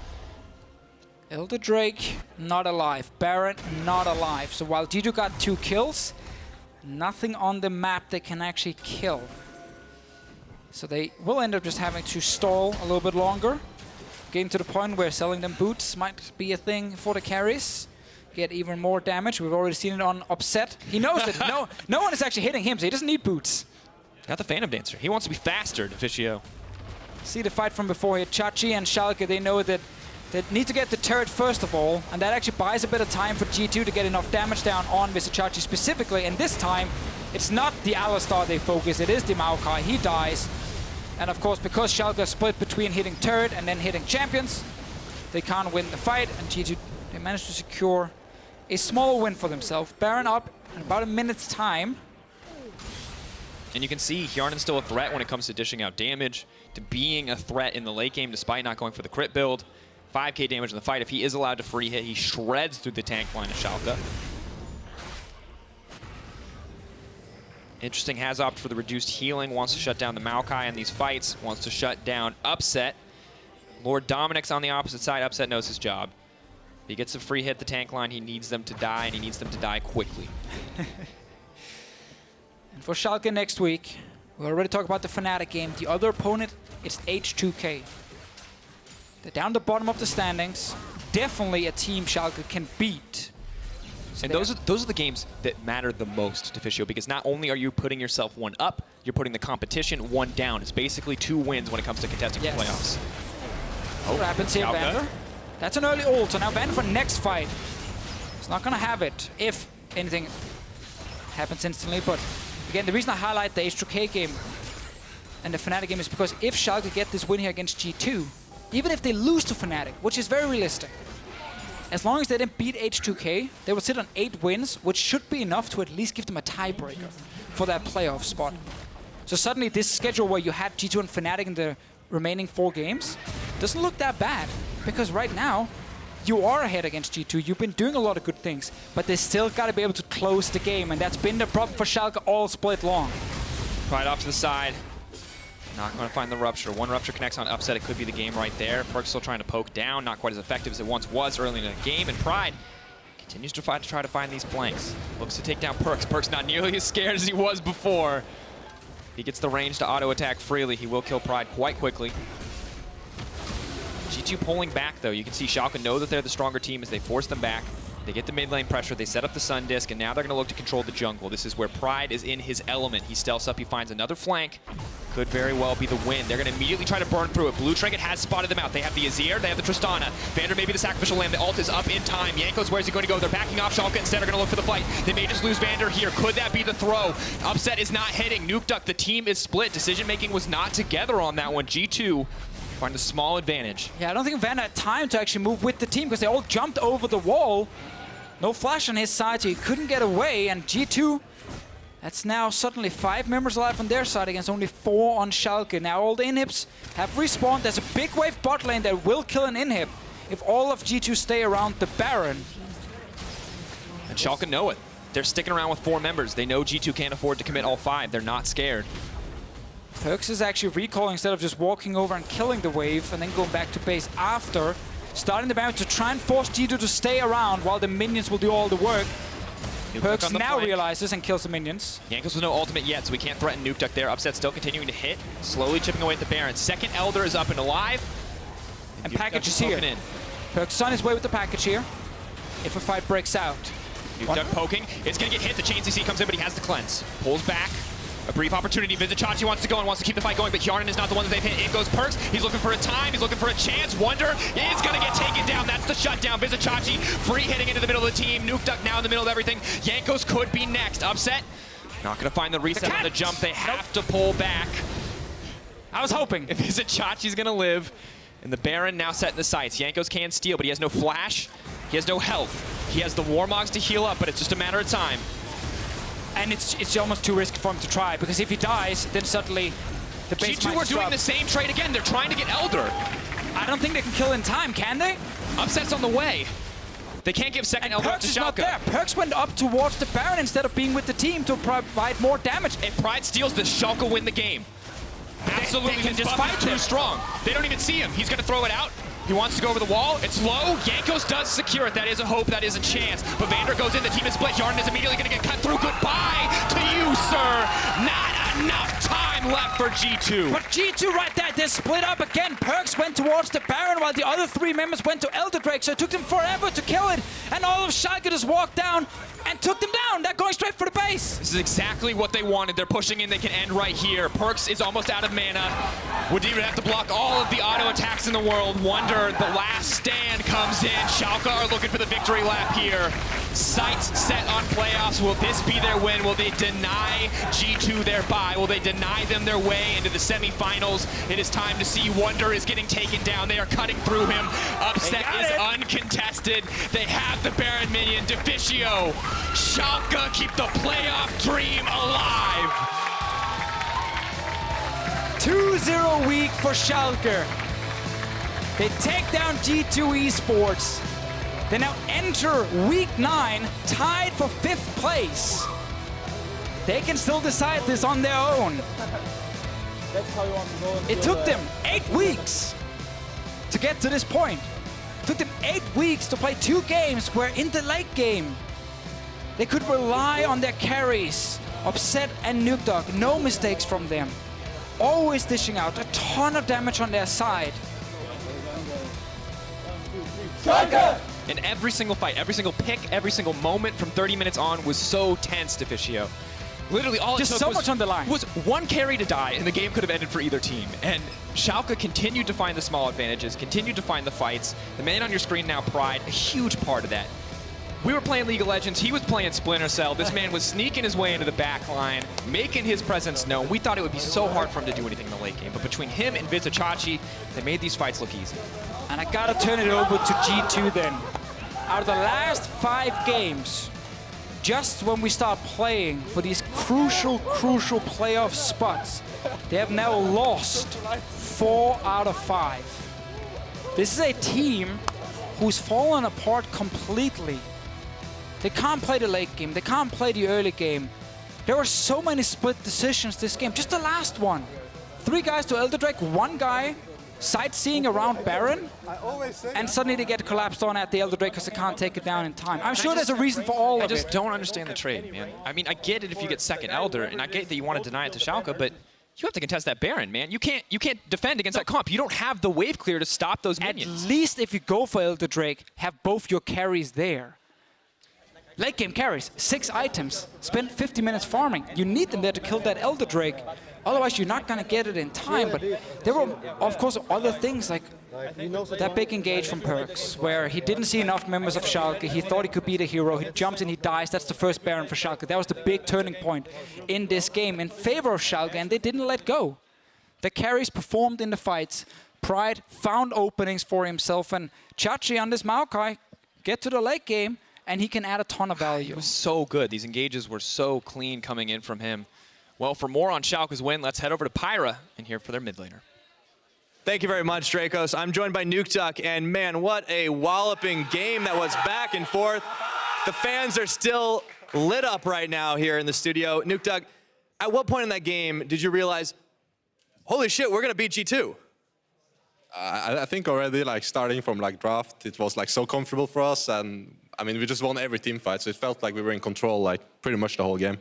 Elder Drake, not alive. Baron, not alive. So while G2 got 2 kills, nothing on the map they can actually kill. So they will end up just having to stall a little bit longer. Getting to the point where selling them boots might be a thing for the carries. Get even more damage. We've already seen it on Upset. He knows that no one is actually hitting him, so he doesn't need boots. Got the Phantom Dancer. He wants to be faster, Deficio. See the fight from before here. Chachi and Schalke, they know that they need to get the turret first of all, and that actually buys a bit of time for G2 to get enough damage down on Vizicsacsi specifically. And this time, it's not the Alistar they focus, it is the Maokai. He dies. And of course, because Schalke is split between hitting turret and then hitting champions, they can't win the fight, and G2, they managed to secure a small win for themselves. Baron up in about a minute's time. And you can see Hjärnan's still a threat when it comes to dishing out damage, to being a threat in the late game despite not going for the crit build. 5k damage in the fight. If he is allowed to free hit, he shreds through the tank line of Schalke. Interesting, has opted for the reduced healing, wants to shut down the Maokai in these fights, wants to shut down Upset. Lord Dominic's on the opposite side. Upset knows his job. If he gets a free hit the tank line, he needs them to die, and he needs them to die quickly. And for Schalke next week, we already talked about the Fnatic game. The other opponent, it's H2K. They're down the bottom of the standings. Definitely a team Schalke can beat. And those are the games that matter the most, Deficio, because not only are you putting yourself one up, you're putting the competition one down. It's basically 2 wins when it comes to contesting the playoffs. What happens here, VandeR? That's an early ult, so now VandeR for next fight. He's not gonna have it if anything happens instantly, but again, the reason I highlight the H2K game and the Fnatic game is because if Schalke get this win here against G2, even if they lose to Fnatic, which is very realistic, as long as they didn't beat H2K, they will sit on 8 wins, which should be enough to at least give them a tiebreaker for that playoff spot. So suddenly this schedule where you had G2 and Fnatic in the remaining 4 games doesn't look that bad, because right now you are ahead against G2. You've been doing a lot of good things, but they still got to be able to close the game, and that's been the problem for Schalke all split long. Right off to the side. Not going to find the Rupture. One Rupture connects on Upset. It could be the game right there. PerkZ still trying to poke down. Not quite as effective as it once was early in the game. And Pride continues to try to find these flanks. Looks to take down PerkZ. PerkZ not nearly as scared as he was before. He gets the range to auto-attack freely. He will kill Pride quite quickly. G2 pulling back, though. You can see Schalke know that they're the stronger team as they force them back. They get the mid lane pressure, they set up the Sun Disc, and now they're going to look to control the jungle. This is where Pride is in his element. He stealths up, he finds another flank. Could very well be the win. They're going to immediately try to burn through it. Blue Trinket has spotted them out. They have the Azir, they have the Tristana. VandeR may be the sacrificial lamb. The ult is up in time. Jankos, where's he going to go? They're backing off Schalke. Instead, they're going to look for the fight. They may just lose VandeR here. Could that be the throw? Upset is not hitting. Nukeduck, the team is split. Decision-making was not together on that one. G2 find a small advantage. Yeah, I don't think VandeR had time to actually move with the team because they all jumped over the wall. No flash on his side, so he couldn't get away, and G2, that's now suddenly 5 members alive on their side against only 4 on Schalke. Now all the inhibs have respawned. There's a big wave bot lane that will kill an inhib if all of G2 stay around the Baron. And Schalke know it. They're sticking around with 4 members. They know G2 can't afford to commit all 5. They're not scared. PerkZ is actually recalling instead of just walking over and killing the wave and then going back to base after. Starting the Baron to try and force G2 to stay around while the minions will do all the work. PerkZ now realizes and kills the minions. Jankos with no ultimate yet, so we can't threaten Nukeduck there. Upset still continuing to hit, slowly chipping away at the Baron. Second Elder is up and alive. And package is here. PerkZ on his way with the package here. If a fight breaks out. Nukeduck poking. It's going to get hit. The Chain CC comes in, but he has the cleanse. Pulls back. A brief opportunity. Vizicsacsi wants to go and wants to keep the fight going, but Hjärnan is not the one that they've hit. In goes PerkZ. He's looking for a time. He's looking for a chance. Wunder is going to get taken down. That's the shutdown. Vizicsacsi free hitting into the middle of the team. Nukeduck now in the middle of everything. Jankos could be next. Upset. Not going to find the reset on the jump. They have to pull back. I was hoping. If Vizicacsi's going to live. And the Baron now setting the sights. Jankos can steal, but he has no flash. He has no health. He has the Warmogs to heal up, but it's just a matter of time. And it's almost too risky for him to try, because if he dies, then suddenly the base G2 are doing the same trade again. They're trying to get Elder. I don't think they can kill in time, can they? Upset's on the way. They can't give second Elder up to PerkZ is not Schalke. there. PerkZ went up towards the Baron instead of being with the team to provide more damage. If Pride steals this, Schalke win the game. Absolutely, they can this just buff fight is too them. strong. They don't even see him. He's going to throw it out. He wants to go over the wall. It's low. Jankos does secure it. That is a hope. That is a chance. But VandeR goes in. The team is split. Hjärnan is immediately going to get cut through. Goodbye to you, sir. Not enough time left for G2. But G2 right there, they're split up again. PerkZ went towards the Baron while the other three members went to Elder Drake, so it took them forever to kill it. And all of Schalke just walked down and took them down. They're going straight for the base. This is exactly what they wanted. They're pushing in. They can end right here. PerkZ is almost out of mana. Wadid would have to block all of the auto attacks in the world. Wunder, the last stand, comes in. Schalke are looking for the victory lap here. Sights set on playoffs. Will this be their win? Will they deny G2 their bye? Will they deny them their way into the semifinals? It is time to see. Wunder is getting taken down. They are cutting through him. Upset is uncontested. They have the Baron minion. Deficio. Schalke keep the playoff dream alive. 2-0 week for Schalke. They take down G2 Esports. They now enter week 9 tied for 5th place. They can still decide this on their own. It took them 8 weeks to get to this point. It took them 8 weeks to play 2 games where in the late game they could rely on their carries, Upset and Nukeduck. No mistakes from them. Always dishing out a ton of damage on their side. And every single fight, every single pick, every single moment from 30 minutes on was so tense, Deficio. Literally all Just it took so was, much on the line. was one carry to die, and the game could have ended for either team. And Schalke continued to find the small advantages, continued to find the fights. The man on your screen now, Pride, a huge part of that. We were playing League of Legends, he was playing Splinter Cell. This man was sneaking his way into the back line, making his presence known. We thought it would be so hard for him to do anything in the late game, but between him and Vizicacsi, they made these fights look easy. And I gotta turn it over to G2 then. Out of the last 5 games, just when we start playing for these crucial playoff spots, they have now lost 4 out of 5. This is a team who's fallen apart completely. They can't play the late game. They can't play the early game. There were so many split decisions this game. Just the last one. 3 guys to Elder Drake, 1 guy sightseeing around Baron, and suddenly they get collapsed on at the Elder Drake because they can't take it down in time. I'm sure there's a reason for all of it. I just don't understand the trade, man. I mean, I get it if you get second Elder, and I get that you want to deny it to Schalke, but you have to contest that Baron, man. You can't defend against that comp. You don't have the wave clear to stop those minions. At least if you go for Elder Drake, have both your carries there. Late game carries, 6 items, spend 50 minutes farming. You need them there to kill that Elder Drake. Otherwise, you're not going to get it in time. But there were, of course, other things like that big engage from PerkZ, where he didn't see enough members of Schalke. He thought he could be the hero. He jumps and he dies. That's the first Baron for Schalke. That was the big turning point in this game in favor of Schalke, and they didn't let go. The carries performed in the fights. Pride found openings for himself, and Chachi on this Maokai get to the late game, and he can add a ton of value. It was so good. These engages were so clean coming in from him. Well, for more on Schalke's win, let's head over to Pyra and hear for their mid laner. Thank you very much, Drakos. I'm joined by Nukeduck, and man, what a walloping game that was back and forth. The fans are still lit up right now here in the studio. Nukeduck, at what point in that game did you realize, holy shit, we're gonna beat G2? I think already, like, starting from, like, draft, it was, like, so comfortable for us, and, I mean, we just won every team fight, so it felt like we were in control, like, pretty much the whole game.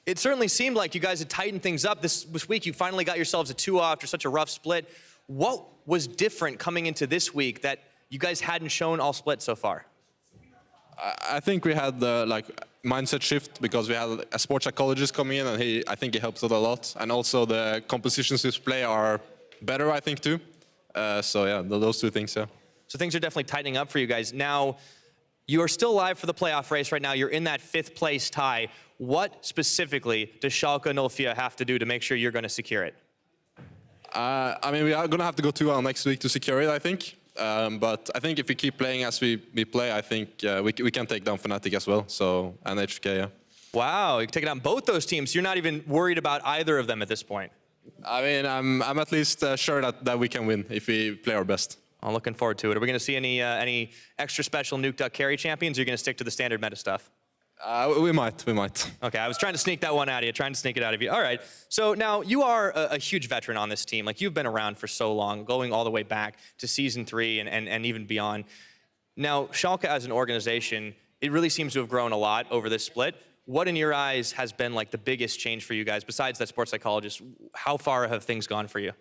It certainly seemed like you guys had tightened things up. This week, you finally got yourselves a 2-0 after such a rough split. What was different coming into this week that you guys hadn't shown all split so far? I think we had the like mindset shift because we had a sports psychologist coming in, and I think he helped us a lot. And also the compositions of play are better, I think, too. So yeah, those two things, yeah. So things are definitely tightening up for you guys. Now, you are still live for the playoff race right now. You're in that 5th place tie. What specifically does Schalke 04 have to do to make sure you're going to secure it? I mean, we are going to have to go 2-0 next week to secure it, I think. But I think if we keep playing as we play, I think we can take down Fnatic as well. So, and HK, yeah. Wow, you can take it on both those teams. You're not even worried about either of them at this point. I mean, I'm at least sure that we can win if we play our best. I'm looking forward to it. Are we going to see any extra special Nukeduck carry champions, or are you going to stick to the standard meta stuff? We might. Okay, I was trying to sneak that one out of you, trying to sneak it out of you. All right, so now you are a huge veteran on this team. Like, you've been around for so long, going all the way back to Season 3 and even beyond. Now, Schalke as an organization, it really seems to have grown a lot over this split. What, in your eyes, has been like the biggest change for you guys, besides that sports psychologist? How far have things gone for you?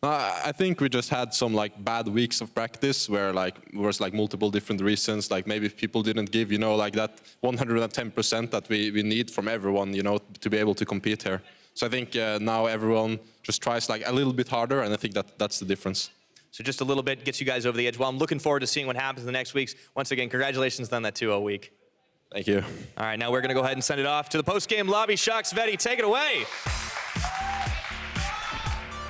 I think we just had some like bad weeks of practice where like there was like multiple different reasons. Like maybe people didn't give, you know, like that 110% that we need from everyone, you know, to be able to compete here. So I think now everyone just tries like a little bit harder, and I think that's the difference. So just a little bit gets you guys over the edge. Well, I'm looking forward to seeing what happens in the next weeks. Once again, congratulations on that 2-0 week. Thank you. All right, now we're going to go ahead and send it off to the post-game lobby. Sjokz, Vedi, take it away.